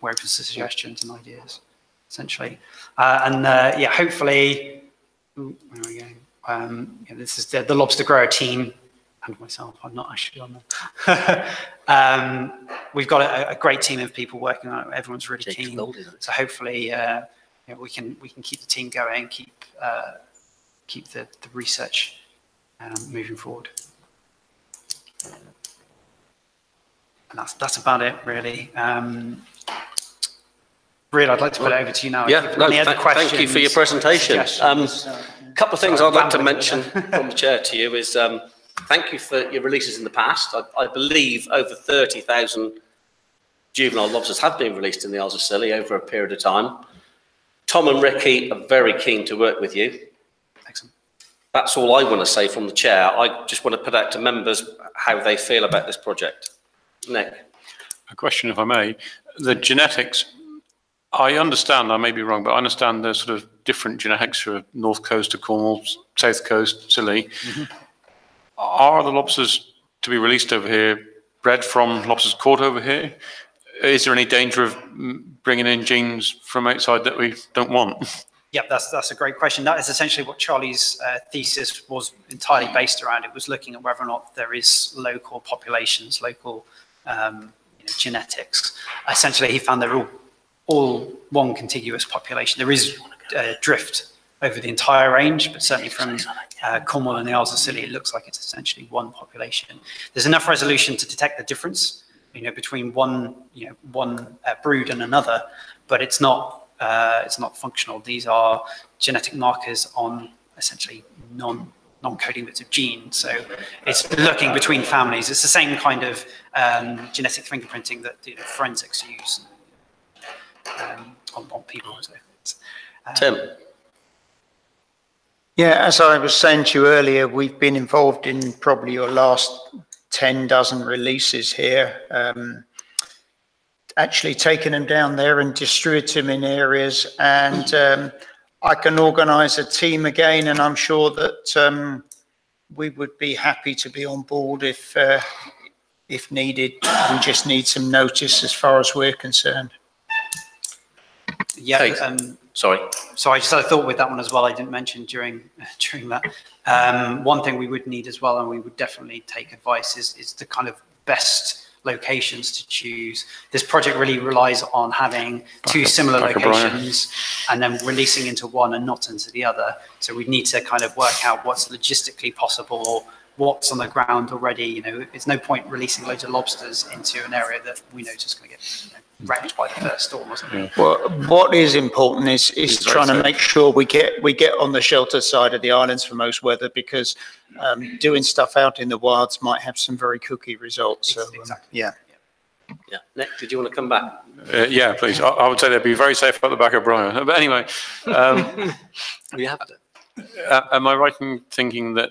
we're open to suggestions and ideas, essentially. Yeah, hopefully, where are we going? This is the Lobster Grower team. And myself, I'm not actually on them. We've got a great team of people working on it. Everyone's really keen. So hopefully, we can keep the team going, keep the research moving forward. And that's about it, really. Really, I'd like to put it over to you now. Yeah, thank you for your presentation. A couple of things I'd like to mention from the chair to you is thank you for your releases in the past. I believe over 30,000 juvenile lobsters have been released in the Isles of Scilly over a period of time. Tom and Ricky are very keen to work with you. Excellent. That's all I want to say from the chair. I just want to put out to members how they feel about this project. Nick. A question, if I may. The genetics, I understand, I may be wrong, but I understand there's sort of different genetics for North Coast to Cornwall, South Coast, Scilly. Are the lobsters to be released over here bred from lobsters caught over here? Is there any danger of bringing in genes from outside that we don't want? Yeah, that's a great question. That is essentially what Charlie's thesis was entirely based around. It was looking at whether or not there is local populations, local genetics. Essentially, he found they're all one contiguous population. There is drift over the entire range, but certainly from Cornwall and the Isles of Scilly, it looks like it's essentially one population. There's enough resolution to detect the difference, between one brood and another, but it's not functional. These are genetic markers on essentially non-coding bits of genes. So it's looking between families. It's the same kind of genetic fingerprinting that forensics use on people. So Tim. Yeah, as I was saying to you earlier, we've been involved in probably your last 10 dozen releases here. Actually taking them down there and distributing them in areas, and I can organise a team again, and I'm sure that we would be happy to be on board if needed. We just need some notice as far as we're concerned. Yeah. Sorry. So I just had a thought with that one as well. I didn't mention during that. One thing we would need as well, and we would definitely take advice, is the kind of best locations to choose. This project really relies on having two similar locations and then releasing into one and not into the other. So we need to kind of work out what's logistically possible, what's on the ground already. It's no point releasing loads of lobsters into an area that we know is just going to get wrecked by the first storm or something. Yeah. Well, what is important is trying to make sure we get on the shelter side of the islands for most weather, because doing stuff out in the wilds might have some very cookie results. So exactly. Yeah. Nick, did you want to come back? Yeah, please. I would say they'd be very safe at the back of Brian. But anyway, we have to. Am I right in thinking that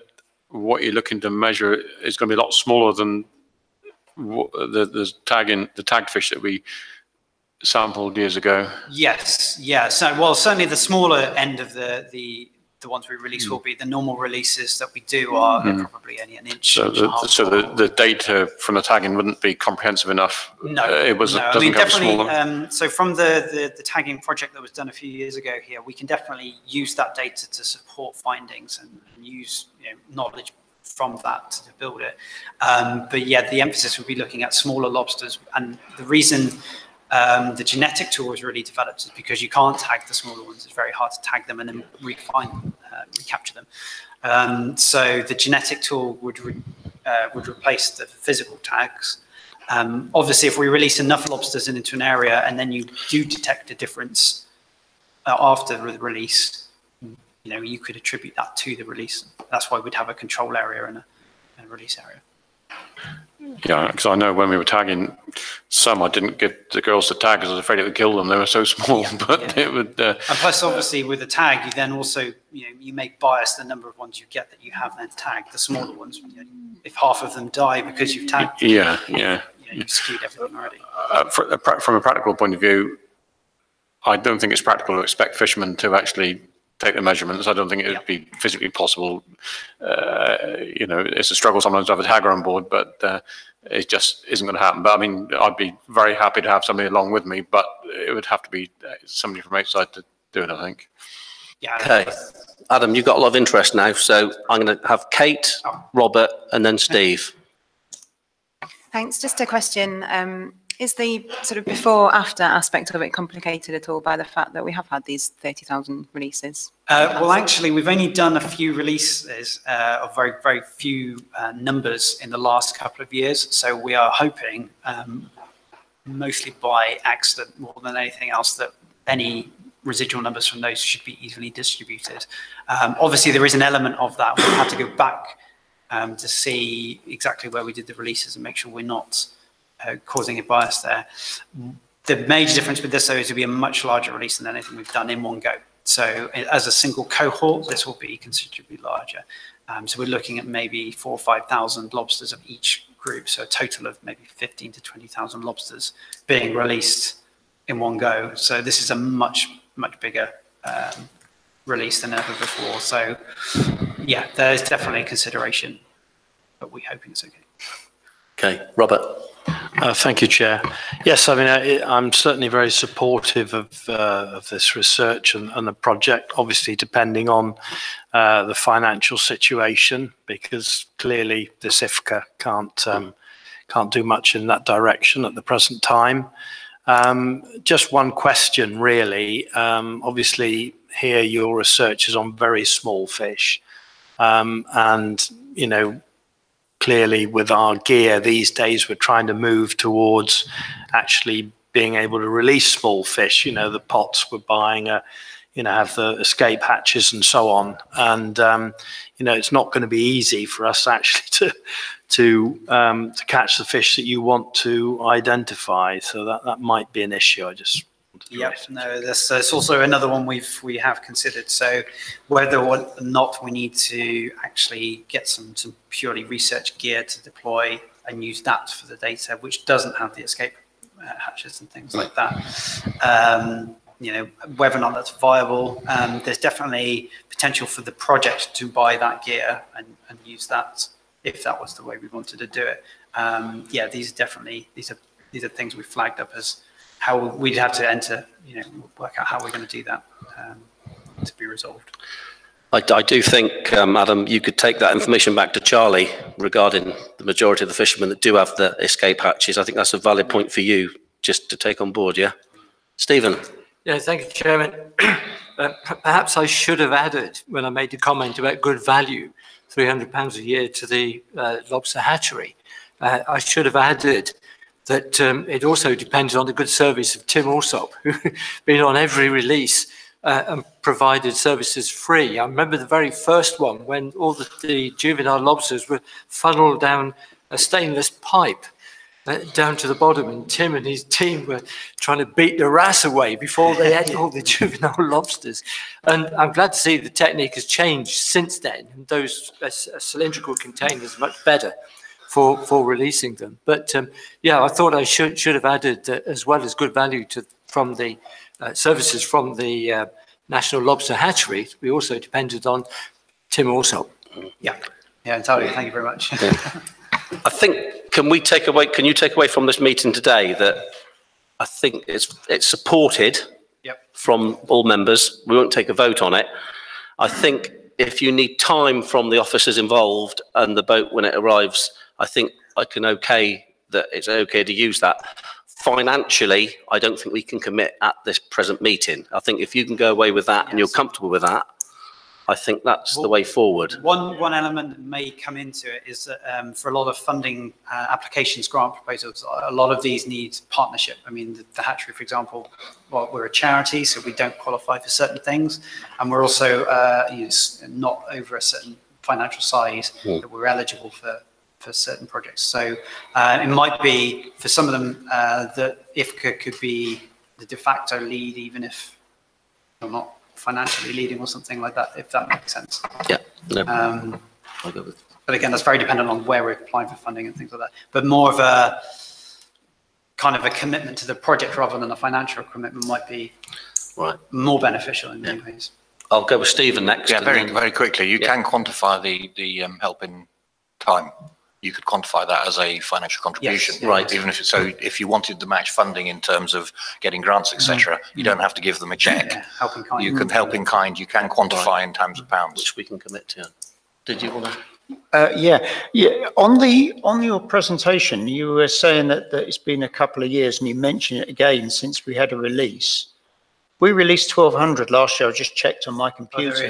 what you're looking to measure is going to be a lot smaller than the tagged fish that we sampled years ago? Yes, yeah. So, well, certainly the smaller end of the ones we release will be the normal releases that we do are probably only an inch. So the data from the tagging wouldn't be comprehensive enough. No, it was. No. Doesn't I mean, definitely. Smaller. So from the tagging project that was done a few years ago here, we can definitely use that data to support findings and use knowledge from that to build it. But yeah, the emphasis would be looking at smaller lobsters, and the reason the genetic tool was really developed is because you can't tag the smaller ones. It's very hard to tag them and then recapture them. So the genetic tool would replace the physical tags. Obviously, if we release enough lobsters into an area and then you do detect a difference after the release, you could attribute that to the release. That's why we'd have a control area and a release area. Yeah, because I know when we were tagging some, I didn't get the girls to tag because I was afraid it would kill them. They were so small, it would. And plus, obviously, with the tag, you then also, you may bias the number of ones you get that you have then tagged. The smaller ones, if half of them die because you've tagged them, you've skewed everything already. From a practical point of view, I don't think it's practical to expect fishermen to actually take the measurements. I don't think it would be physically possible. It's a struggle sometimes to have a tagger on board, but it just isn't going to happen. But I mean, I'd be very happy to have somebody along with me, but it would have to be somebody from outside to do it, I think. Yeah. Okay. Adam, you've got a lot of interest now, so I'm going to have Kate, Robert, and then Steve. Thanks. Just a question. Is the sort of before-after aspect of it complicated at all by the fact that we have had these 30,000 releases? Well, actually, we've only done a few releases of very, very few numbers in the last couple of years. So we are hoping, mostly by accident more than anything else, that any residual numbers from those should be easily distributed. Obviously, there is an element of that. We'll have to go back to see exactly where we did the releases and make sure we're not causing a bias there. The major difference with this, though, is to be a much larger release than anything we've done in one go. So as a single cohort, this will be considerably larger. So we're looking at maybe 4,000 or 5,000 lobsters of each group, so a total of maybe 15 to 20,000 lobsters being released in one go. So this is a much bigger release than ever before. So yeah, there is definitely a consideration, but we're hoping it's okay. Okay, Robert. Thank you, Chair. Yes, I mean, I'm certainly very supportive of this research and the project, obviously depending on the financial situation, because clearly this IFCA can't do much in that direction at the present time. Just one question, really. Obviously, here your research is on very small fish, and you know, clearly with our gear these days, we're trying to move towards actually being able to release small fish. You know, the pots we're buying, you know, have the escape hatches and so on. And, you know, it's not going to be easy for us actually to catch the fish that you want to identify. So that might be an issue. I just Yep, no, there's also another one we have considered. So whether or not we need to actually get some purely research gear to deploy and use that for the data, which doesn't have the escape hatches and things like that. You know, whether or not that's viable, there's definitely potential for the project to buy that gear and use that if that was the way we wanted to do it. Yeah, these are things we flagged up as how we'd have to enter, you know, work out how we're going to do that to be resolved. I do think, Adam, you could take that information back to Charlie regarding the majority of the fishermen that do have the escape hatches. I think that's a valid point for you just to take on board, yeah? Stephen. Yeah, thank you, Chairman. Perhaps I should have added, when I made the comment about good value, £300 a year to the Lobster Hatchery, I should have added that it also depends on the good service of Tim Alsop, who's been on every release and provided services free. I remember the very first one when all the juvenile lobsters were funneled down a stainless pipe down to the bottom, and Tim and his team were trying to beat the wrasse away before they had all the juvenile lobsters. And I'm glad to see the technique has changed since then. Those cylindrical containers are much better for releasing them. But yeah, I thought I should have added that as well as good value from the services from the National Lobster Hatchery, we also depended on Tim also. Yeah, entirely. Thank you very much. I think, can you take away from this meeting today that I think it's supported from all members. We won't take a vote on it. I think if you need time from the officers involved and the boat when it arrives, I think I can okay that it's okay to use that. Financially, I don't think we can commit at this present meeting. I think if you can go away with that and you're comfortable with that, I think that's the way forward. One element that may come into it is that for a lot of funding applications, grant proposals, a lot of these need partnership. I mean, the hatchery, for example, well, we're a charity, so we don't qualify for certain things. And we're also not over a certain financial size that we're eligible for certain projects. So it might be, for some of them, that IFCA could be the de facto lead, even if they're not financially leading or something like that, if that makes sense. Yeah. No. But again, that's very dependent on where we're applying for funding and things like that. But more of a kind of a commitment to the project rather than a financial commitment might be more beneficial in many ways. I'll go with Stephen next. Yeah, very quickly. You can quantify the help in time. You could quantify that as a financial contribution, right? Even if you wanted the match funding in terms of getting grants, etc., you don't have to give them a check. Yeah, help in kind. You can help in kind. You can quantify in terms of pounds, which we can commit to. Did you want to? Yeah. On your presentation, you were saying that it's been a couple of years, and you mentioned it again since we had a release. We released 1,200 last year. I just checked on my computer.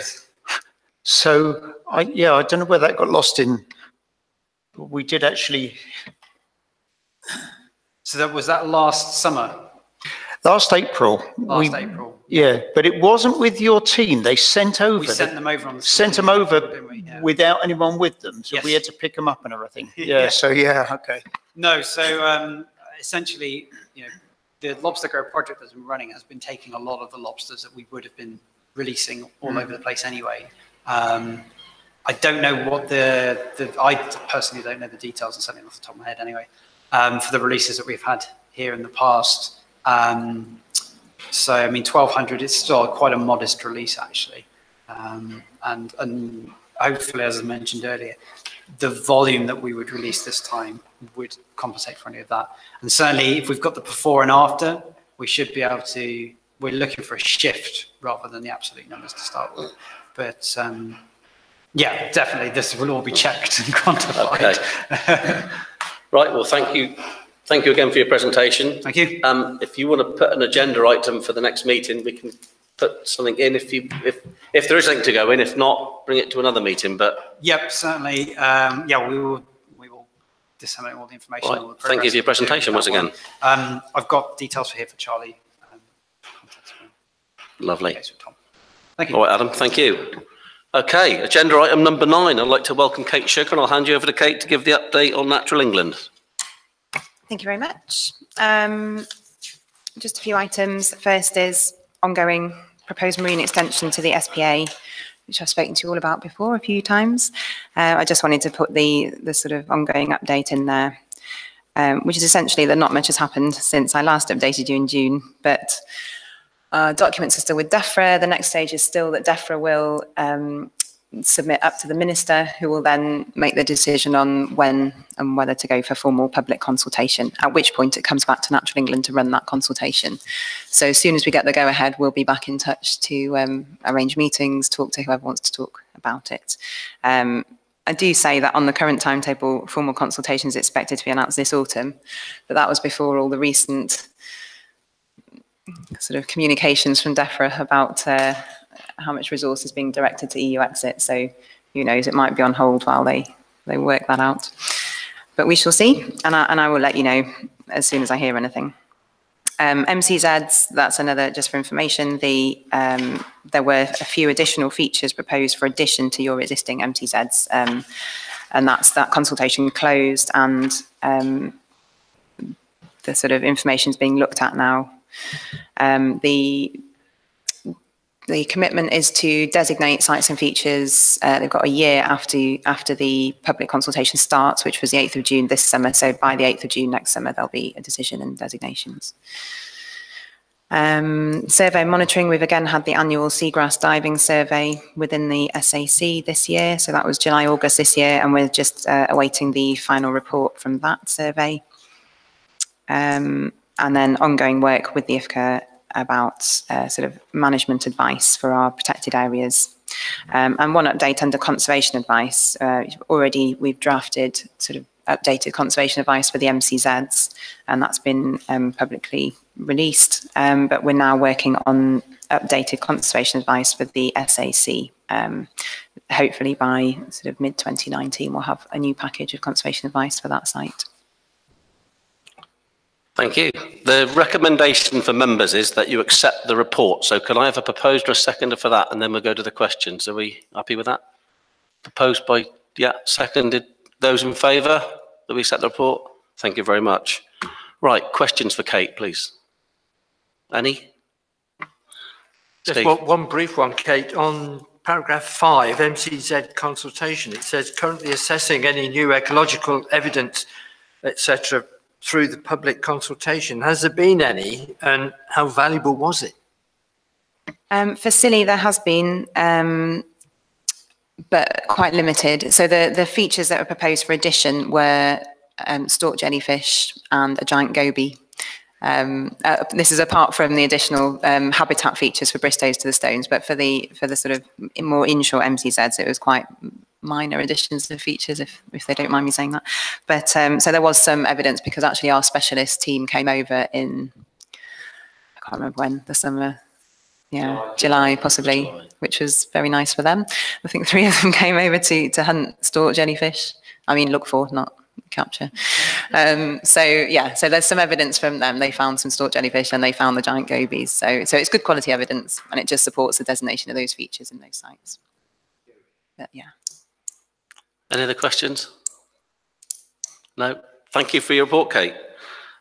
So I don't know where that got lost in. We did actually. So that was that last summer? Last April. April. Yeah, but it wasn't with your team. They sent over. We sent them over on the sent them over without anyone with them. So we had to pick them up and everything. Yeah. So okay. No. So essentially, the Lobster Grow project that's been running has been taking a lot of the lobsters that we would have been releasing all over the place anyway. I don't know what I personally don't know the details, and something off the top of my head anyway, for the releases that we've had here in the past. So, I mean, 1,200 is still quite a modest release, actually. And hopefully, as I mentioned earlier, the volume that we would release this time would compensate for any of that. And certainly, if we've got the before and after, we should be able to, we're looking for a shift rather than the absolute numbers to start with. But yeah, definitely, this will all be checked and quantified. Okay. Right, well, thank you. Thank you again for your presentation. Thank you. If you want to put an agenda item for the next meeting, we can put something in if there is something to go in. If not, bring it to another meeting. But yep, certainly. Yeah, we will disseminate all the information. Right. All the Thank you for your presentation once again. I've got details for Charlie. Lovely. Thank you. All right, Adam. Thank you. Okay, agenda item number 9. I'd like to welcome Kate Sugar, and I'll hand you over to Kate to give the update on Natural England. Thank you very much. Just a few items. First is ongoing proposed marine extension to the SPA, which I've spoken to you all about before a few times. I just wanted to put the sort of ongoing update in there, which is essentially that not much has happened since I last updated you in June, but documents are still with DEFRA. The next stage is still that DEFRA will submit up to the minister, who will then make the decision on when and whether to go for formal public consultation, at which point it comes back to Natural England to run that consultation. So as soon as we get the go-ahead, we'll be back in touch to arrange meetings, talk to whoever wants to talk about it. I do say that on the current timetable, formal consultation is expected to be announced this autumn, but that was before all the recent sort of communications from DEFRA about how much resource is being directed to EU exit. So who knows, it might be on hold while they work that out. But we shall see, and I will let you know as soon as I hear anything. MCZs, that's another, just for information, there were a few additional features proposed for addition to your existing MCZs, and that consultation closed, and the sort of information is being looked at now. The commitment is to designate sites and features. They've got a year after the public consultation starts, which was the 8th of June this summer. So by the 8th of June next summer, there'll be a decision and designations. Survey monitoring, we've again had the annual seagrass diving survey within the SAC this year. So that was July, August this year, and we're just awaiting the final report from that survey. And then ongoing work with the IFCA about sort of management advice for our protected areas. And one update under conservation advice. Already we've drafted sort of updated conservation advice for the MCZs, and that's been publicly released. But we're now working on updated conservation advice for the SAC. Hopefully by sort of mid-2019, we'll have a new package of conservation advice for that site. Thank you. The recommendation for members is that you accept the report. So can I have a proposer or a seconder for that? And then we'll go to the questions. Are we happy with that? Proposed by, yeah, seconded. Those in favour that we accept the report? Thank you very much. Right, questions for Kate, please. Any? Just one brief one, Kate. On paragraph 5, MCZ consultation, it says currently assessing any new ecological evidence, etc., through the public consultation. Has there been any, and how valuable was it? For Scilly, there has been, but quite limited. So the features that were proposed for addition were stalk jellyfish and a giant goby. This is apart from the additional habitat features for Bristows to the stones, but for the sort of more inshore MCZs, it was quite minor additions to features, if they don't mind me saying that. But so there was some evidence, because actually our specialist team came over in, I can't remember when, the summer, yeah, July possibly, which was very nice for them. I think 3 of them came over to hunt stalk jellyfish. I mean, look for, not capture. So yeah, so there's some evidence from them. They found some stalk jellyfish and they found the giant gobies. So it's good quality evidence, and it just supports the designation of those features in those sites. But yeah. Any other questions? No. Thank you for your report, Kate.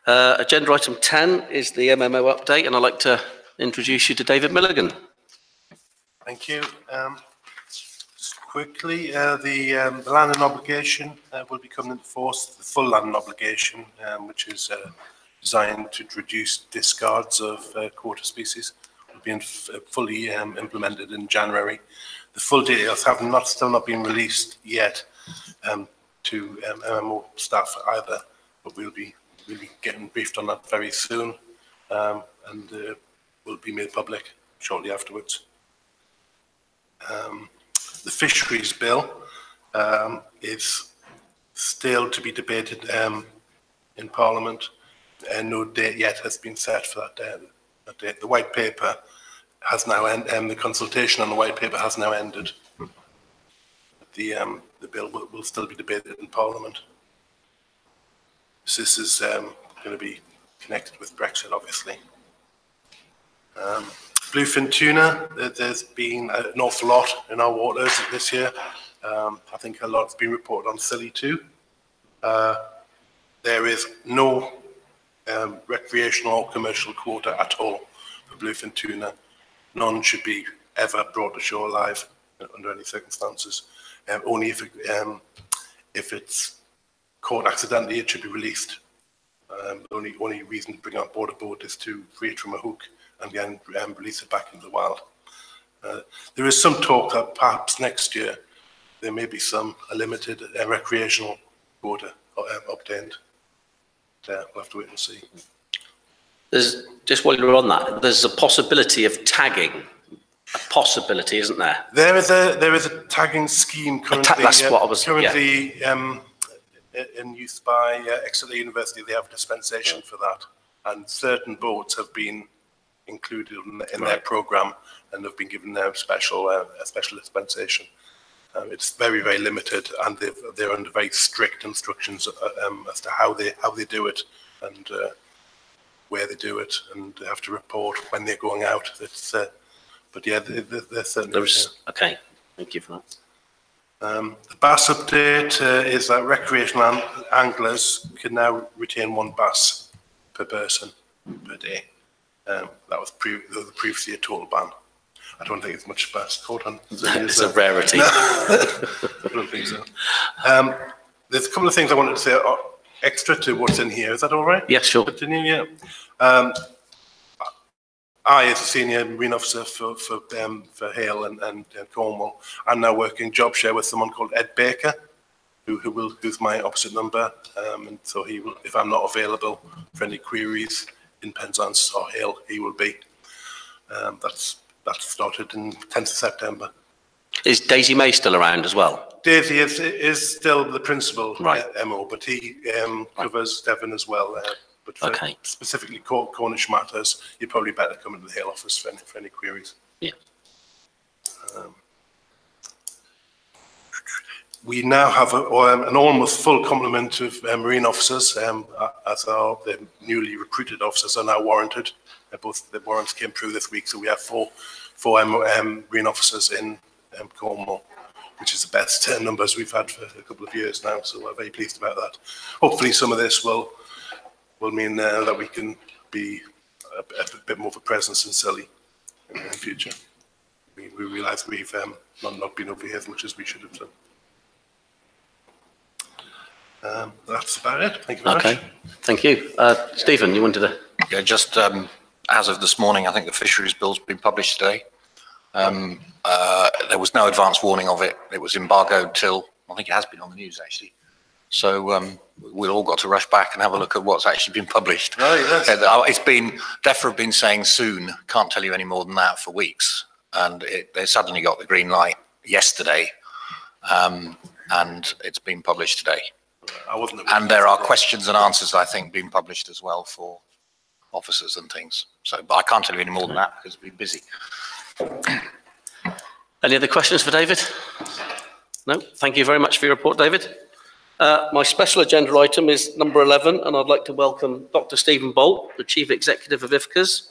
Agenda item 10 is the MMO update, and I'd like to introduce you to David Milligan. Thank you. Just quickly, the landing obligation will be coming into force, the full landing obligation, which is designed to reduce discards of quota species, will be fully implemented in January. The full details have still not been released yet to MMO staff either, but we'll be getting briefed on that very soon, and will be made public shortly afterwards. The Fisheries Bill is still to be debated in Parliament, and no date yet has been set for that date. The white paper has now ended, the consultation on the white paper has now ended. The bill will still be debated in Parliament. So this is going to be connected with Brexit, obviously. Bluefin tuna, there's been an awful lot in our waters this year. I think a lot's been reported on Scilly too. There is no recreational or commercial quota at all for bluefin tuna. None should be ever brought to shore alive under any circumstances. Only if it's caught accidentally, it should be released. The only reason to bring it on board a boat is to free it from a hook and then release it back into the wild. There is some talk that perhaps next year there may be some limited recreational quota obtained. We'll have to wait and see. There's, just while you're on that, there's a possibility of tagging. A possibility, isn't there? There is a tagging scheme currently. That's what I was currently in use by Exeter University. They have a dispensation for that, and certain boats have been included in their programme and have been given their special dispensation. It's very, very limited, and they're under very strict instructions as to how they do it and where they do it, and they have to report when they're going out. It's but yeah, there's certainly. Okay, thank you for that. The bass update is that recreational anglers can now retain 1 bass per person per day. That was previously a total ban. I don't think it's much bass caught on. It's a rarity. I don't think so. There's a couple of things I wanted to say extra to what's in here. Is that all right? Yes, sure. Continue, yeah. I, as a senior marine officer for Hale and Cornwall, I'm now working job share with someone called Ed Baker, who's my opposite number, and so he will, if I'm not available for any queries in Penzance or Hale, he will be. That's started in 10th of September. Is Daisy May still around as well? Daisy is still the principal MO, but he covers Devon as well. But for specifically Cornish matters, you're probably better come into the Hale office for any queries. Yeah. We now have an almost full complement of marine officers, as the newly recruited officers are now warranted. Both the warrants came through this week, so we have four marine officers in Cornwall, which is the best numbers we've had for a couple of years now, so we're very pleased about that. Hopefully some of this will mean that we can be a bit more of a presence in Scilly in the future. We realise we've not been over here as much as we should have done. That's about it. Thank you very much. Okay, thank you. Stephen, you wanted to... Yeah, just as of this morning, I think the Fisheries Bill's been published today. There was no advance warning of it. It was embargoed till, I think it has been on the news actually. So we've all got to rush back and have a look at what's actually been published. Right, yes. It's been, DEFRA have been saying soon, can't tell you any more than that for weeks. And they suddenly got the green light yesterday, and it's been published today. And there are questions and answers, I think, being published as well for officers and things. So, but I can't tell you any more than that because we've been busy. Any other questions for David? No? Thank you very much for your report, David. My special agenda item is number 11, and I'd like to welcome Dr. Stephen Bolt, the Chief Executive of IFCAS,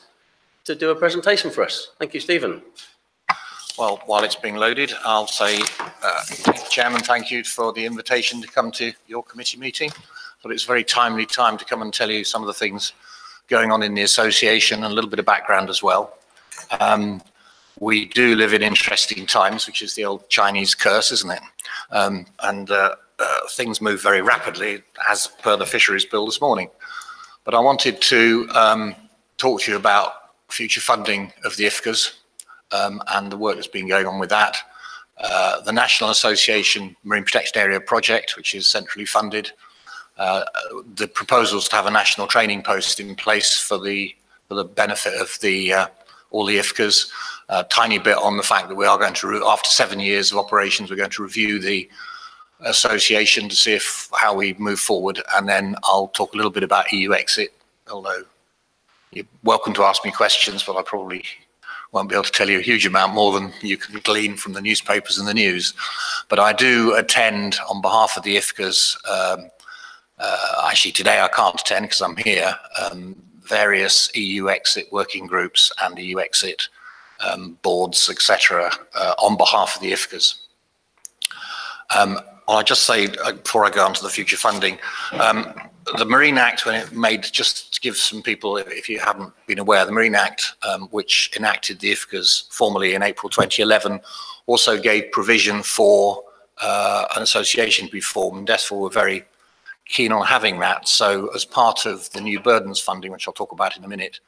to do a presentation for us. Thank you, Stephen. Well, while it's being loaded, I'll say, Chairman, thank you for the invitation to come to your committee meeting. But it's a very timely time to come and tell you some of the things going on in the association and a little bit of background as well. we do live in interesting times, which is the old Chinese curse, isn't it? Things move very rapidly, as per the Fisheries Bill this morning. But I wanted to talk to you about future funding of the IFCAs and the work that's been going on with that. The National Association Marine Protected Area Project, which is centrally funded. The proposals to have a national training post in place for the benefit of all the IFCAs. A tiny bit on the fact that we are going to, after 7 years of operations, we're going to review the association to see how we move forward, and then I'll talk a little bit about EU exit, although you're welcome to ask me questions, but I probably won't be able to tell you a huge amount more than you can glean from the newspapers and the news. But I do attend on behalf of the IFCAs, actually today I can't attend because I'm here, various EU exit working groups and EU exit boards, etc., on behalf of the IFCAs. I'll just say, before I go on to the future funding, the Marine Act, when it made, just to give some people, if you haven't been aware, the Marine Act, which enacted the IFCAs formally in April 2011, also gave provision for an association to be formed. DESFA were very keen on having that. So as part of the new burdens funding, which I'll talk about in a minute,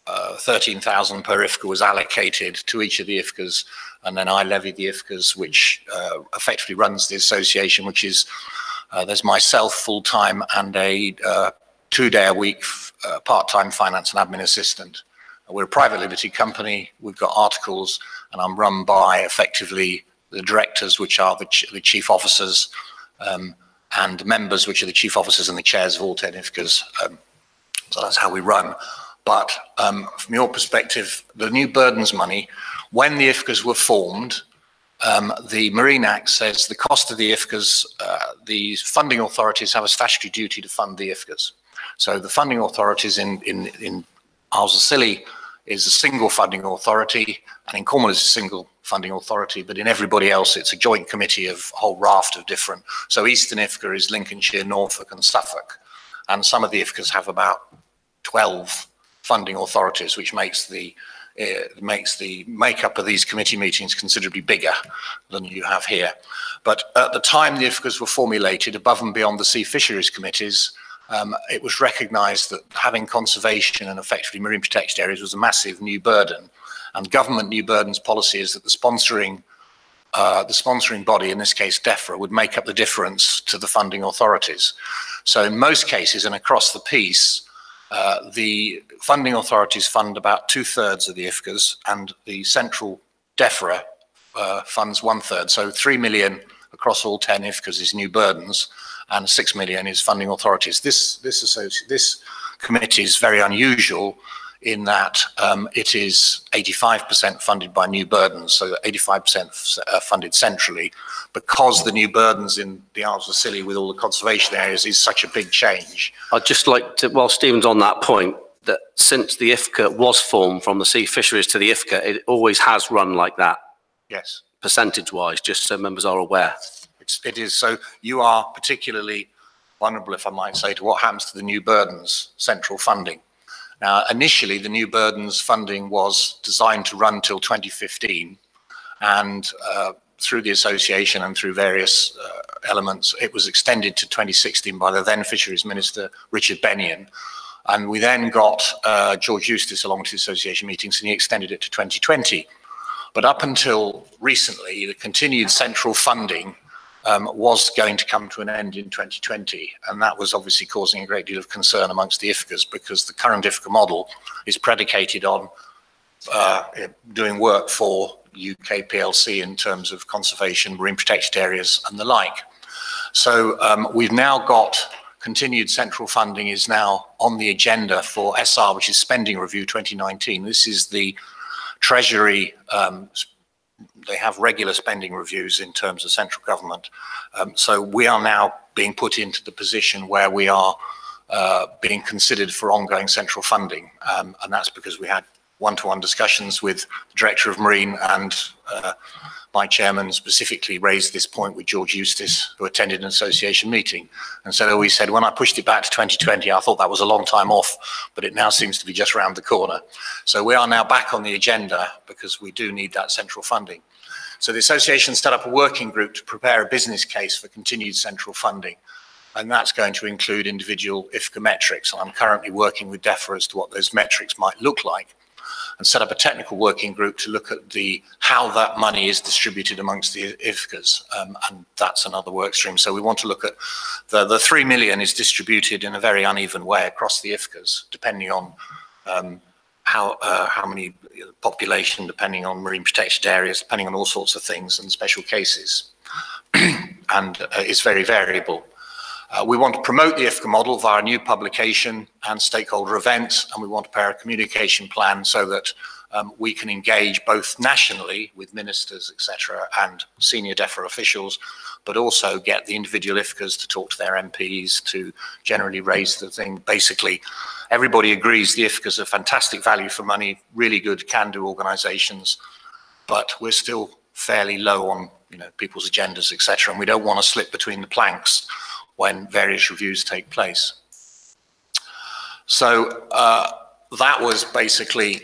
13,000 per IFCA was allocated to each of the IFCAs, and then I levied the IFCAs, which effectively runs the association, which is, there's myself full-time and a 2-day-a-week part-time finance and admin assistant. We're a private limited company, we've got articles, and I'm run by effectively the directors, which are the chief officers, and members, which are the chief officers and the chairs of all 10 IFCAs. So that's how we run. But from your perspective, the new burdens money, when the IFCAs were formed, the Marine Act says the cost of the IFCAs, the funding authorities have a statutory duty to fund the IFCAs. So the funding authorities in Isles of Scilly is a single funding authority, and in Cornwall is a single funding authority, but in everybody else it's a joint committee of a whole raft of different. So Eastern IFCA is Lincolnshire, Norfolk and Suffolk, and some of the IFCAs have about 12 funding authorities, which makes the makeup of these committee meetings considerably bigger than you have here. But at the time the IFCAs were formulated, above and beyond the sea fisheries committees, it was recognised that having conservation and effectively marine protected areas was a massive new burden, and government new burdens policy is that the sponsoring body, in this case DEFRA, would make up the difference to the funding authorities. So in most cases and across the piece, the funding authorities fund about 2/3 of the IFCAs, and the central DEFRA funds 1/3. So 3 million across all 10 IFCAs is new burdens, and 6 million is funding authorities. This committee is very unusual in that it is 85% funded by new burdens, so 85% funded centrally, because the new burdens in the Isles of Scilly with all the conservation areas is such a big change. I'd just like to, while Stephen's on that point, that since the IFCA was formed from the sea fisheries to the IFCA, it always has run like that. Yes. Percentage-wise, just so members are aware. It is. So you are particularly vulnerable, if I might say, to what happens to the new burdens central funding. Now, initially, the new burdens funding was designed to run till 2015, and through the association and through various elements, it was extended to 2016 by the then Fisheries Minister, Richard Bennion. And we then got George Eustace along to the association meetings, and he extended it to 2020. But up until recently, the continued central funding was going to come to an end in 2020, and that was obviously causing a great deal of concern amongst the IFCAs, because the current IFCA model is predicated on doing work for UK PLC in terms of conservation, marine protected areas and the like. So we've now got continued central funding is now on the agenda for SR, which is Spending Review 2019. This is the Treasury. They have regular spending reviews in terms of central government. So we are now being put into the position where we are being considered for ongoing central funding. And that's because we had one-to-one discussions with the Director of Marine, and my chairman specifically raised this point with George Eustace, who attended an association meeting, and said, he said, when I pushed it back to 2020, I thought that was a long time off, but it now seems to be just around the corner. So we are now back on the agenda because we do need that central funding. So the association set up a working group to prepare a business case for continued central funding. And that's going to include individual IFCA metrics. And I'm currently working with DEFRA as to what those metrics might look like, and set up a technical working group to look at how that money is distributed amongst the IFCAs. And that's another work stream. So we want to look at the 3 million is distributed in a very uneven way across the IFCAs, depending on how many population, depending on marine protected areas, depending on all sorts of things and special cases, and is very variable. We want to promote the IFCA model via a new publication and stakeholder events, and we want to prepare a communication plan so that we can engage both nationally with ministers, etc., and senior DEFRA officials, but also get the individual IFCAs to talk to their MPs to generally raise the thing. Basically, everybody agrees the IFCAs are fantastic value for money, really good can-do organisations, but we're still fairly low on people's agendas, etc., and we don't want to slip between the planks when various reviews take place. So that was basically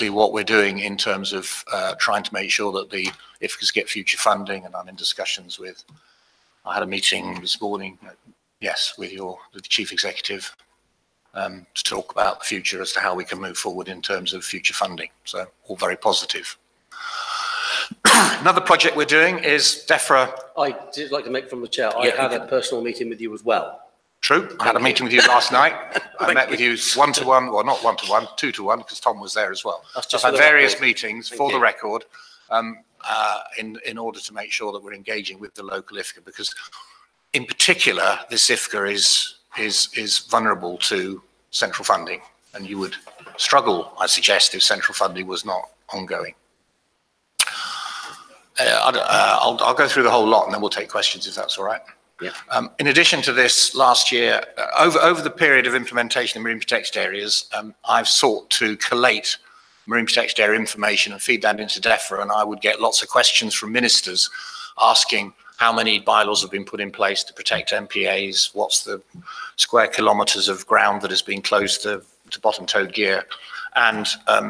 what we're doing in terms of trying to make sure that the IFCAs get future funding, and I'm in discussions with, I had a meeting this morning, yes, with the Chief Executive to talk about the future as to how we can move forward in terms of future funding. So all very positive. Another project we're doing is DEFRA. I did like to make from the chair, I had a personal meeting with you as well. True. I had a meeting with you last night. I met with you one-to-one, well, not one-to-one, two-to-one, because Tom was there as well. I've had various meetings, for the record, in order to make sure that we're engaging with the local IFCA, because in particular, this IFCA is vulnerable to central funding, and you would struggle, I suggest, if central funding was not ongoing. I'll go through the whole lot and then we'll take questions if that's all right. Yeah. In addition to this, last year, over the period of implementation in marine protected areas, I've sought to collate marine protected area information and feed that into DEFRA, and I would get lots of questions from ministers asking how many bylaws have been put in place to protect MPAs, what's the square kilometres of ground that has been closed to bottom-towed gear, and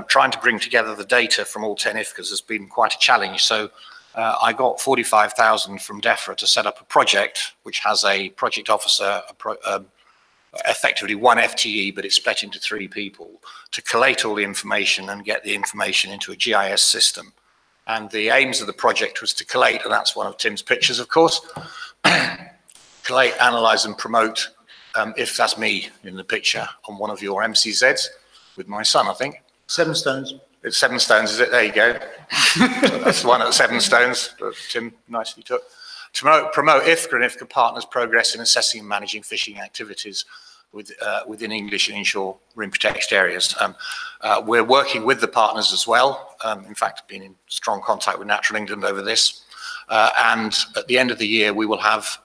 trying to bring together the data from all 10 IFCAs has been quite a challenge. So I got 45,000 from DEFRA to set up a project which has a project officer, effectively one FTE, but it's split into 3 people, to collate all the information and get the information into a GIS system. And the aims of the project was to collate, and that's one of Tim's pictures, of course, collate, analyse and promote, if that's me in the picture, on one of your MCZs with my son, I think. 7 stones. It's 7 stones, is it? There you go. So that's the one at 7 stones that Tim nicely took. To promote IFCA and IFCA partners' progress in assessing and managing fishing activities within English and inshore marine protected areas. We're working with the partners as well. In fact, been in strong contact with Natural England over this. And at the end of the year, we will have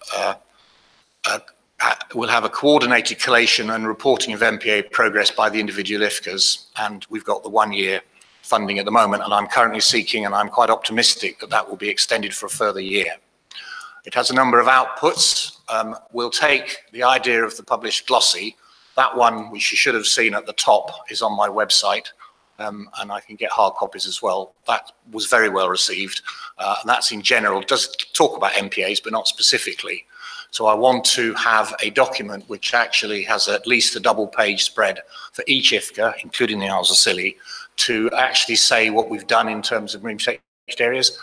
we'll have a coordinated collation and reporting of MPA progress by the individual IFCAs, and we've got the 1-year funding at the moment, and I'm currently seeking, and I'm quite optimistic that that will be extended for a further year. It has a number of outputs. We'll take the idea of the published glossy. That one, which you should have seen at the top, is on my website, and I can get hard copies as well. That was very well received, and that's in general, does talk about MPAs, but not specifically. So I want to have a document which actually has at least a double-page spread for each IFCA, including the Isles of Scilly, to actually say what we've done in terms of marine protected areas.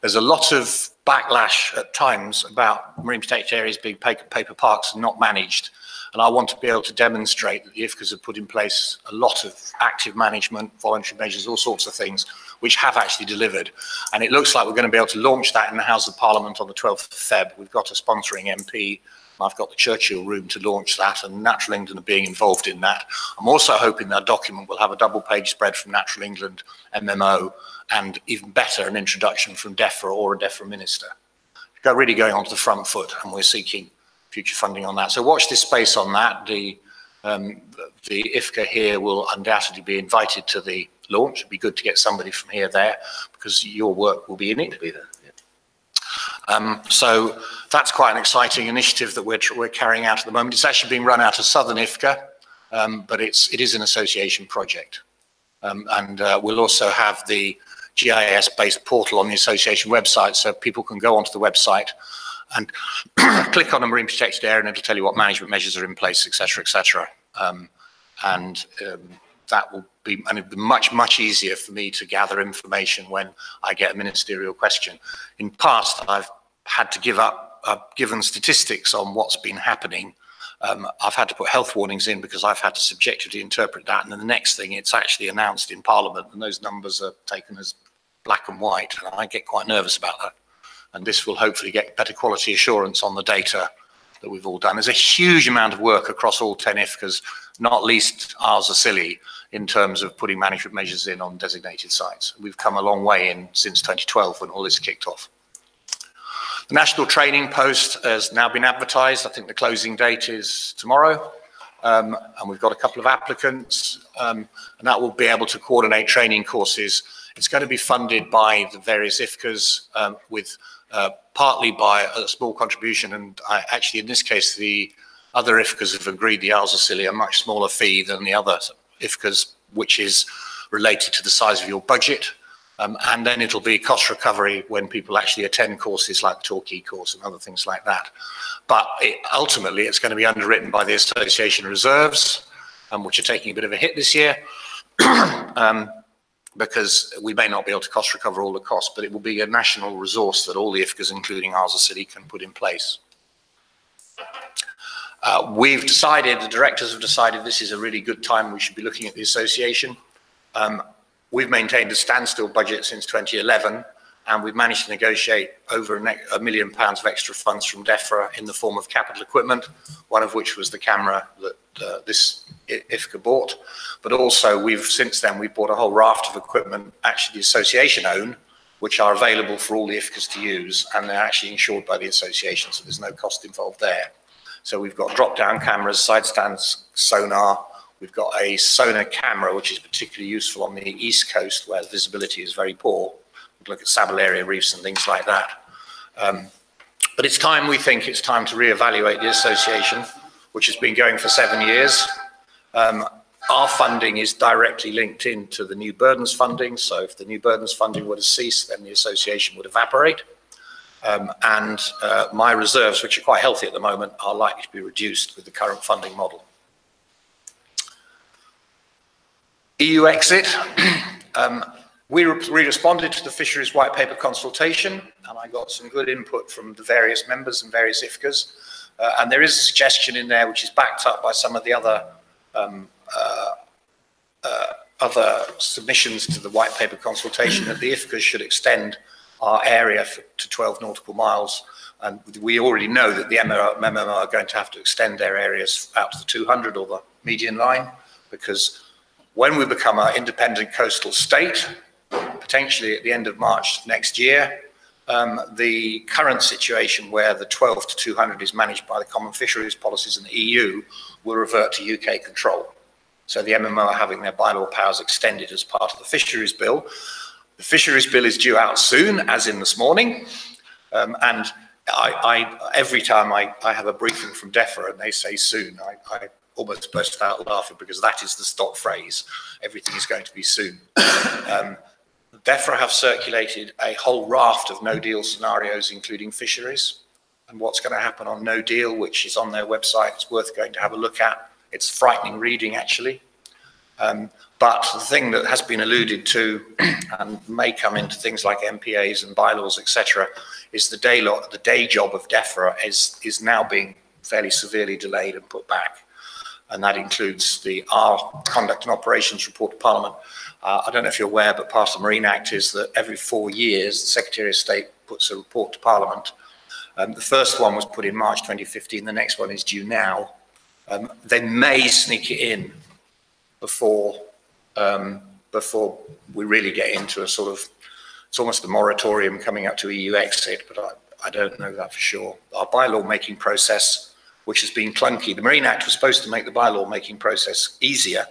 There's a lot of backlash at times about marine protected areas being paper parks and not managed. And I want to be able to demonstrate that the IFCAs have put in place a lot of active management, voluntary measures, all sorts of things, which have actually delivered. And it looks like we're going to be able to launch that in the House of Parliament on the 12th of Feb. We've got a sponsoring MP. I've got the Churchill room to launch that, and Natural England are being involved in that. I'm also hoping that document will have a double-page spread from Natural England, MMO, and even better, an introduction from DEFRA or a DEFRA minister. We're really going onto the front foot, and we're seeking future funding on that. So watch this space on that. The The IFCA here will undoubtedly be invited to the launch. It'd be good to get somebody from here there, because your work will be in it. So that's quite an exciting initiative that we're carrying out at the moment. It's actually being run out of Southern IFCA, but it is an association project. And we'll also have the GIS-based portal on the association website, so people can go onto the website and click on a marine protected area, and it'll tell you what management measures are in place, etc., etc. That will be, and it'll be much easier for me to gather information when I get a ministerial question. In past, I've had to give up, given statistics on what's been happening. I've had to put health warnings in because I've had to subjectively interpret that, and then the next thing, it's actually announced in Parliament, and those numbers are taken as black and white, and I get quite nervous about that. And this will hopefully get better quality assurance on the data that we've all done. There's a huge amount of work across all 10 IFCAs, not least ours are silly, in terms of putting management measures in on designated sites. We've come a long way since 2012 when all this kicked off. The national training post has now been advertised. I think the closing date is tomorrow. And we've got a couple of applicants, and that will be able to coordinate training courses. It's going to be funded by the various IFCAs with partly by a small contribution, and actually in this case the other IFCAs have agreed the Isles of Scilly a much smaller fee than the other IFCAs, which is related to the size of your budget. And then it'll be cost recovery when people actually attend courses like the Torquay course and other things like that. But ultimately it's going to be underwritten by the association reserves, which are taking a bit of a hit this year. Because we may not be able to cost recover all the costs, but it will be a national resource that all the IFCAs, including Isles of Scilly, can put in place. We've decided, the directors have decided this is a really good time we should be looking at the association. We've maintained a standstill budget since 2011, and we've managed to negotiate over £1 million of extra funds from DEFRA in the form of capital equipment, one of which was the camera that this IFCA bought. But also since then we've bought a whole raft of equipment actually the association own, which are available for all the IFCAs to use, and they're actually insured by the association, so there's no cost involved there. So we've got drop-down cameras, side stands, sonar. We've got a sonar camera, which is particularly useful on the east coast where the visibility is very poor. We look at Sabularia reefs and things like that. But it's time, we think it's time to reevaluate the association, which has been going for 7 years. Our funding is directly linked into the new burdens funding. So if the new burdens funding were to cease, then the association would evaporate. And my reserves, which are quite healthy at the moment, are likely to be reduced with the current funding model. EU exit. We responded to the Fisheries White Paper consultation, and I got some good input from the various members and various IFCAs. And there is a suggestion in there which is backed up by some of the other submissions to the White Paper consultation, that the IFCAs should extend our area to 12 nautical miles. And we already know that the MMO are going to have to extend their areas out to the 200 or the median line, because when we become an independent coastal state, potentially at the end of March next year, the current situation where the 12 to 200 is managed by the common fisheries policies in the EU will revert to UK control. So the MMO are having their bylaw powers extended as part of the Fisheries Bill. The Fisheries Bill is due out soon, as in this morning. And every time I have a briefing from DEFRA and they say soon, I almost burst out laughing, because that is the stock phrase. Everything is going to be soon. DEFRA have circulated a whole raft of no-deal scenarios, including fisheries, and what's going to happen on no deal, which is on their website. It's worth going to have a look at. It's frightening reading, actually. But the thing that has been alluded to and may come into things like MPAs and bylaws, etc., is the day job of DEFRA is now being fairly severely delayed and put back. And that includes our conduct and operations report to Parliament. I don't know if you're aware, but part of the Marine Act is that every 4 years, the Secretary of State puts a report to Parliament. The first one was put in March 2015. The next one is due now. They may sneak it in before we really get into a sort of, it's almost a moratorium coming up to EU exit, but I don't know that for sure. Our bylaw making process which has been clunky. The Marine Act was supposed to make the bylaw making process easier.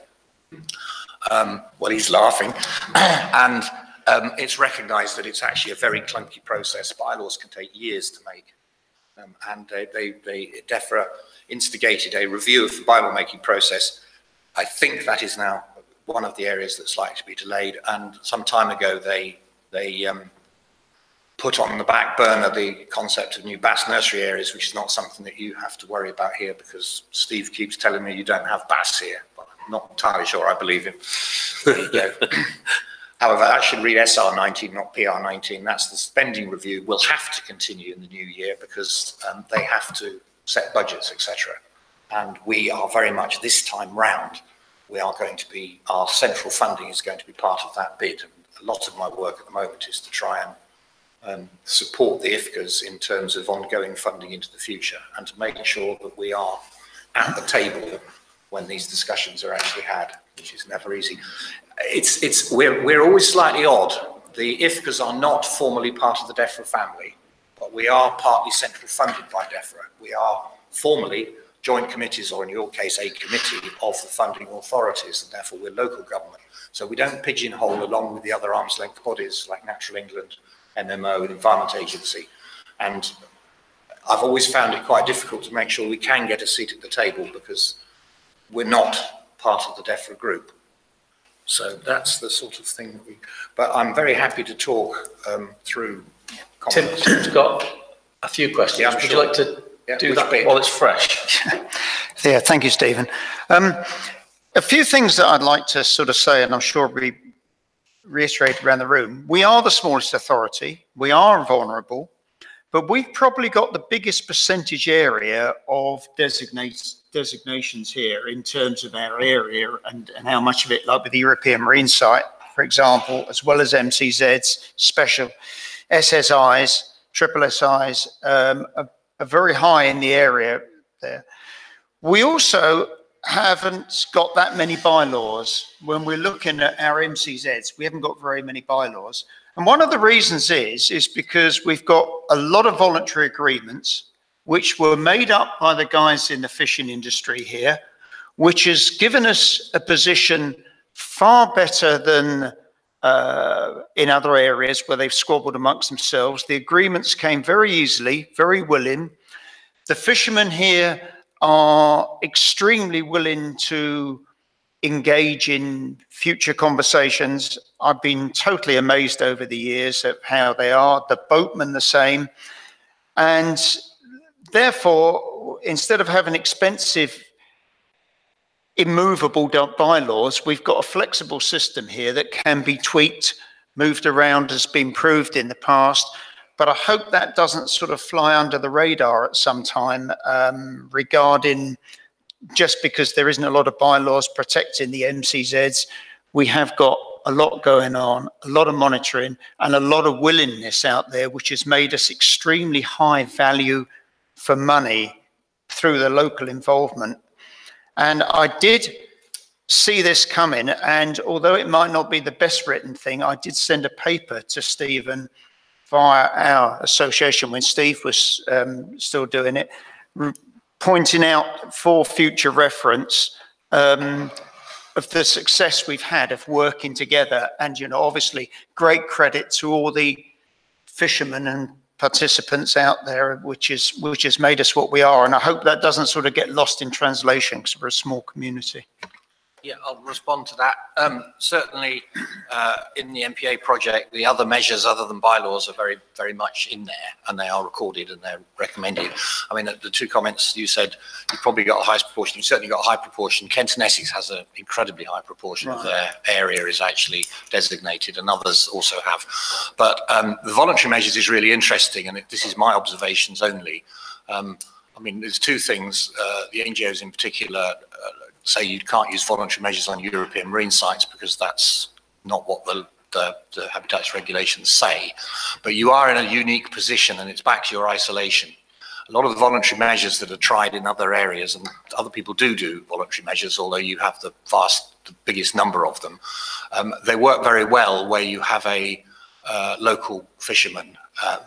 Well, he's laughing. And it's recognised that it's actually a very clunky process. Bylaws can take years to make. And DEFRA instigated a review of the bylaw making process. I think that is now one of the areas that's likely to be delayed. And some time ago, they put on the back burner the concept of new bass nursery areas, which is not something that you have to worry about here, because Steve keeps telling me you don't have bass here. But I'm not entirely sure I believe him. There you go. However, that should read SR19, not PR19. That's the spending review. Will have to continue in the new year because they have to set budgets, etc. And we are very much this time round, we are going to be, our central funding is going to be part of that bid. And a lot of my work at the moment is to try and support the IFCAs in terms of ongoing funding into the future and to making sure that we are at the table when these discussions are actually had, which is never easy. We're always slightly odd. The IFCAs are not formally part of the DEFRA family, but we are partly central funded by DEFRA. We are formally joint committees, or in your case, a committee of the funding authorities, and therefore we're local government. So we don't pigeonhole along with the other arm's length bodies like Natural England, MMO, the Environment Agency. And I've always found it quite difficult to make sure we can get a seat at the table because we're not part of the DEFRA group. So that's the sort of thing that but I'm very happy to talk through comments. Tim's got a few questions. Yeah, Would sure. you like to do that while it's fresh? Yeah, thank you, Stephen. A few things that I'd like to sort of say, and I'm sure will be reiterated around the room. We are the smallest authority. We are vulnerable, but we've probably got the biggest percentage area of designations here in terms of our area and how much of it, like with the European Marine Site, for example, as well as MCZs, special SSIs, triple SIs, are very high in the area there. We also haven't got that many bylaws. When we're looking at our MCZs, we haven't got very many bylaws. And one of the reasons is because we've got a lot of voluntary agreements which were made up by the guys in the fishing industry here, which has given us a position far better than in other areas where they've squabbled amongst themselves. The agreements came very easily, very willing. The fishermen here are extremely willing to engage in future conversations. I've been totally amazed over the years at how they are. The boatmen the same. And therefore, instead of having expensive, immovable bylaws, we've got a flexible system here that can be tweaked, moved around, has been proved in the past. But I hope that doesn't sort of fly under the radar at some time regarding just because there isn't a lot of bylaws protecting the MCZs. We have got a lot going on, a lot of monitoring and a lot of willingness out there, which has made us extremely high value for money through the local involvement. And I did see this coming, and although it might not be the best written thing, I did send a paper to Stephen via our association when Steve was still doing it, pointing out for future reference of the success we've had of working together. And, you know, obviously great credit to all the fishermen and participants out there, which has made us what we are. And I hope that doesn't sort of get lost in translation because we're a small community. Yeah, I'll respond to that. Certainly, in the MPA project, the other measures other than bylaws are very, very much in there, and they are recorded and they're recommended. I mean, the two comments you said, you've probably got a high proportion. You've certainly got a high proportion. Kent and Essex has an incredibly high proportion of their area is actually designated, and others also have. But the voluntary measures is really interesting, and this is my observations only. I mean, there's two things. The NGOs in particular say you can't use voluntary measures on European marine sites because that's not what the habitats regulations say. But you are in a unique position, and it's back to your isolation. A lot of the voluntary measures that are tried in other areas, and other people do voluntary measures, although you have the biggest number of them, they work very well where you have a local fisherman.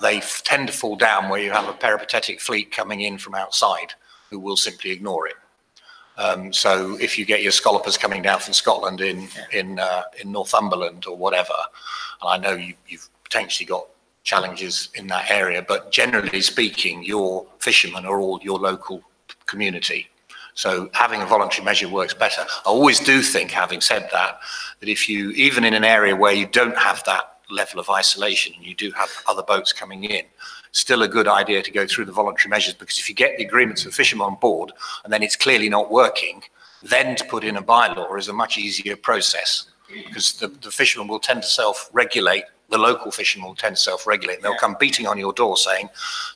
They tend to fall down where you have a peripatetic fleet coming in from outside. who will simply ignore it. So if you get your scallopers coming down from Scotland in Northumberland or whatever, and I know you've potentially got challenges in that area, but generally speaking, your fishermen are all your local community. So having a voluntary measure works better. I always do think, having said that, that if you, even in an area where you don't have that level of isolation, you do have other boats coming in, still a good idea to go through the voluntary measures, because if you get the agreements of fishermen on board and then it's clearly not working, then to put in a bylaw is a much easier process, because the fishermen will tend to self-regulate. The local fishermen will tend to self-regulate. They'll come beating on your door saying,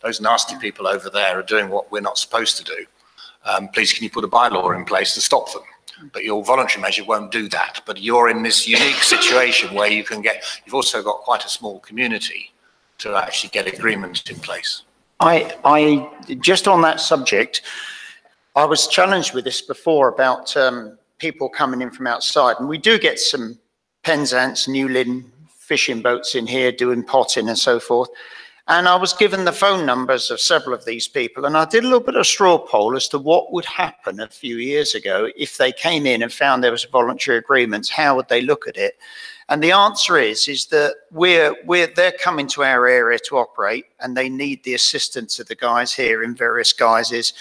those nasty people over there are doing what we're not supposed to do. Please, can you put a bylaw in place to stop them? But your voluntary measure won't do that. But you're in this unique situation where you can get, you've also got quite a small community to actually get agreements in place. I just on that subject, I was challenged with this before about people coming in from outside, and we do get some Penzance, Newlyn fishing boats in here doing potting and so forth. And I was given the phone numbers of several of these people, and I did a little bit of straw poll as to what would happen a few years ago if they came in and found there was voluntary agreements. How would they look at it? And the answer is that they're coming to our area to operate, and they need the assistance of the guys here in various guises.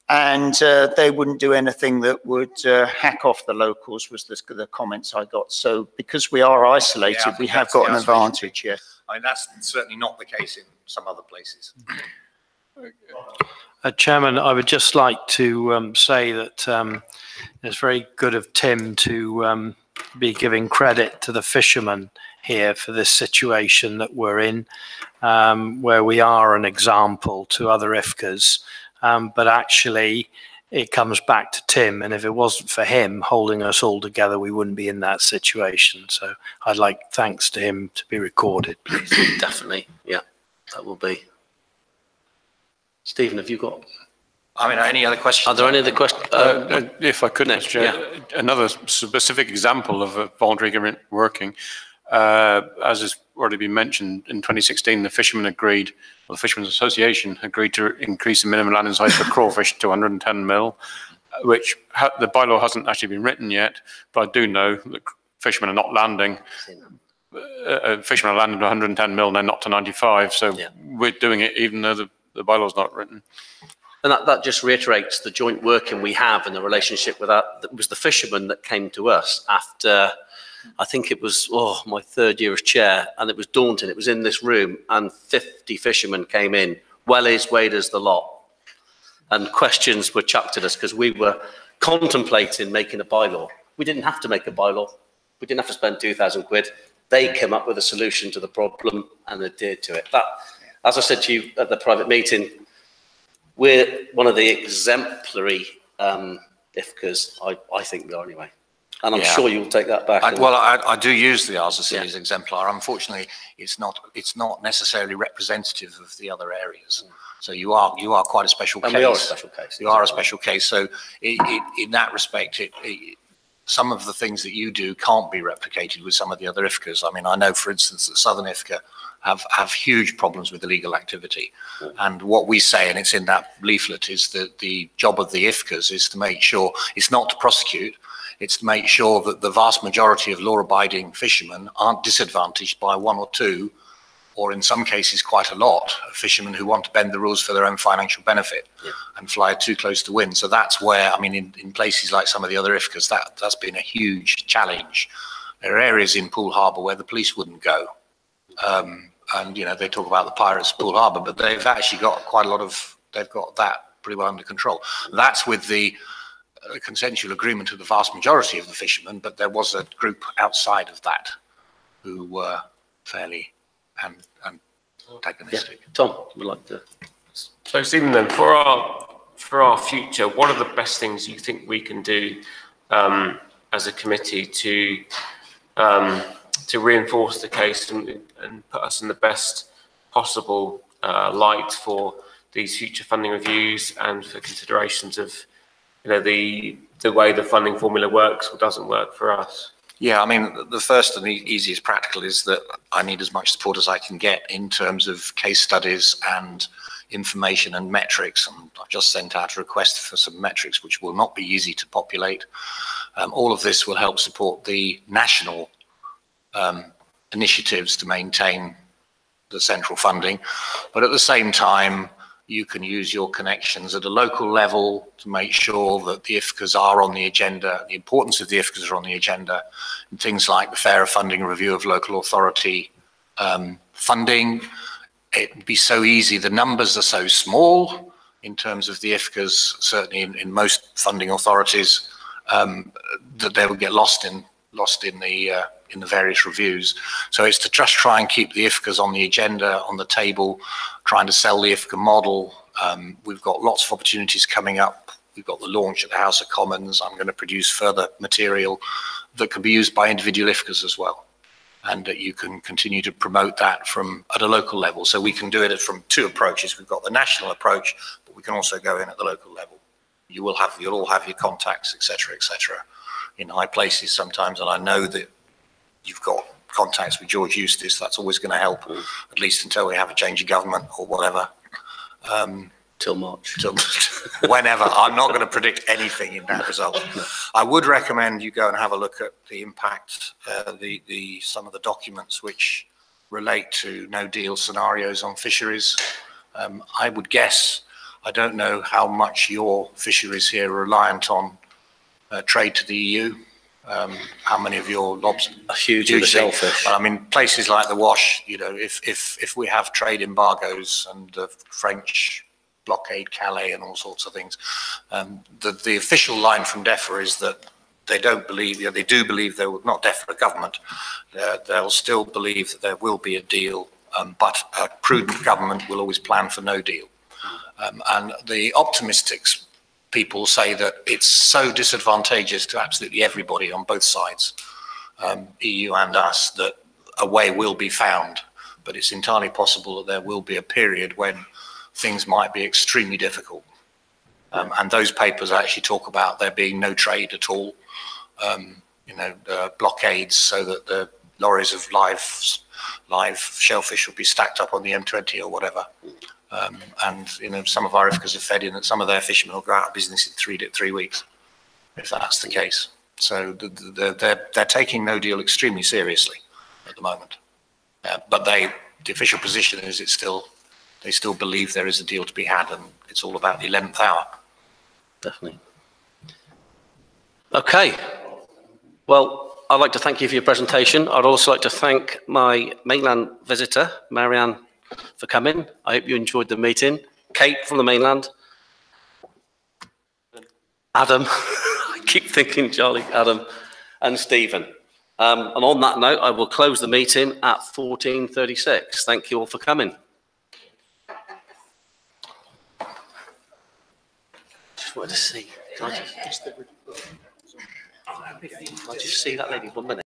And they wouldn't do anything that would hack off the locals, was the comments I got. So because we are isolated, yeah, we have got an advantage, yeah. I mean, that's certainly not the case in some other places. Chairman, I would just like to say that it's very good of Tim to be giving credit to the fishermen here for this situation that we're in, where we are an example to other IFCAs, but actually it comes back to Tim, and if it wasn't for him holding us all together, we wouldn't be in that situation. So I'd like thanks to him to be recorded, please. Definitely, yeah, that will be. Stephen, have you got? I mean, any other questions? Are there any other questions? If I could, Mr. Chair, yeah. Another specific example of a voluntary agreement working, as has already been mentioned, in 2016, the fishermen agreed, well, the Fishermen's Association agreed to increase the minimum landing size for crawfish to 110 mil, which the bylaw hasn't actually been written yet, but I do know that fishermen are not landing. Fishermen are landing to 110 mil, and they're not to 95, so yeah, we're doing it even though the bylaw's not written. And that just reiterates the joint working we have and the relationship with that. It was the fishermen that came to us after, I think it was my third year as chair, and it was daunting. It was in this room, and 50 fishermen came in, wellies, waders, the lot. And questions were chucked at us because we were contemplating making a bylaw. We didn't have to make a bylaw. We didn't have to spend 2,000 quid. They came up with a solution to the problem and adhered to it. That, as I said to you at the private meeting, we're one of the exemplary IFCAs. I think we are anyway. And I'm sure you'll take that back. I do use the Isles as exemplar. Unfortunately, it's not necessarily representative of the other areas. So you are quite a special case. And we are a special case. You are a special case. So in that respect, some of the things that you do can't be replicated with some of the other IFCAs. I mean, I know, for instance, that Southern IFCA have huge problems with illegal activity. And what we say, and it's in that leaflet, is that the job of the IFCAs is to make sure, it's not to prosecute, it's to make sure that the vast majority of law-abiding fishermen aren't disadvantaged by one or two, or in some cases quite a lot, of fishermen who want to bend the rules for their own financial benefit and fly too close to wind. So that's where, I mean, in places like some of the other IFCAs, that's been a huge challenge. There are areas in Poole Harbour where the police wouldn't go. And, you know, they talk about the pirates of Poole Harbour, but they've actually got quite a lot of, they've got that pretty well under control. That's with the consensual agreement of the vast majority of the fishermen, but there was a group outside of that who were fairly antagonistic. Yeah. Tom, would like to. So Stephen, then, for our future, what are the best things you think we can do as a committee to reinforce the case and put us in the best possible light for these future funding reviews and for considerations of, you know, the way the funding formula works or doesn't work for us? Yeah, I mean, the first and the easiest practical is that I need as much support as I can get in terms of case studies and, information and metrics. And I've just sent out a request for some metrics which will not be easy to populate. All of this will help support the national initiatives to maintain the central funding, but at the same time you can use your connections at a local level to make sure that the IFCAs are on the agenda, the importance of the IFCAs are on the agenda, and things like the fairer funding review of local authority funding. It would be so easy, the numbers are so small in terms of the IFCAs, certainly in most funding authorities, that they would get lost in the various reviews. So it's to just try and keep the IFCAs on the agenda, on the table, trying to sell the IFCA model. We've got lots of opportunities coming up. We've got the launch at the House of Commons. I'm going to produce further material that can be used by individual IFCAs as well. And that you can continue to promote that from at a local level. So we can do it from two approaches. We've got the national approach, but we can also go in at the local level. You'll all have your contacts, etc., in high places sometimes, and I know that you've got contacts with George Eustace. That's always going to help, at least until we have a change of government or whatever. Till March. Till whenever. I'm not going to predict anything in that result. I would recommend you go and have a look at the impact, some of the documents which relate to no deal scenarios on fisheries. I would guess, I don't know how much your fisheries here are reliant on trade to the EU. How many of your lobster? Hugely, shellfish. I mean, places like the Wash, you know, if we have trade embargoes and the French blockade Calais and all sorts of things, the official line from DEFRA is that they don't believe, they do believe there will, not DEFRA, government, they'll still believe that there will be a deal, but a prudent government will always plan for no deal. And the optimistic people say that it's so disadvantageous to absolutely everybody on both sides, EU and us, that a way will be found. But it's entirely possible that there will be a period when things might be extremely difficult. And those papers actually talk about there being no trade at all, blockades so that the lorries of live shellfish will be stacked up on the M20 or whatever. And some of our IFCAs have fed in that some of their fishermen will go out of business in 3 weeks, if that's the case. So they're taking no deal extremely seriously at the moment. But the official position is they still believe there is a deal to be had, and it's all about the 11th hour. Definitely. Okay. Well, I'd like to thank you for your presentation. I'd also like to thank my mainland visitor, Marianne, for coming. I hope you enjoyed the meeting. Kate from the mainland. Adam. I keep thinking Charlie. Adam. And Stephen. And on that note, I will close the meeting at 14:36. Thank you all for coming. Just wanted to see. Can I just see that lady 1 minute?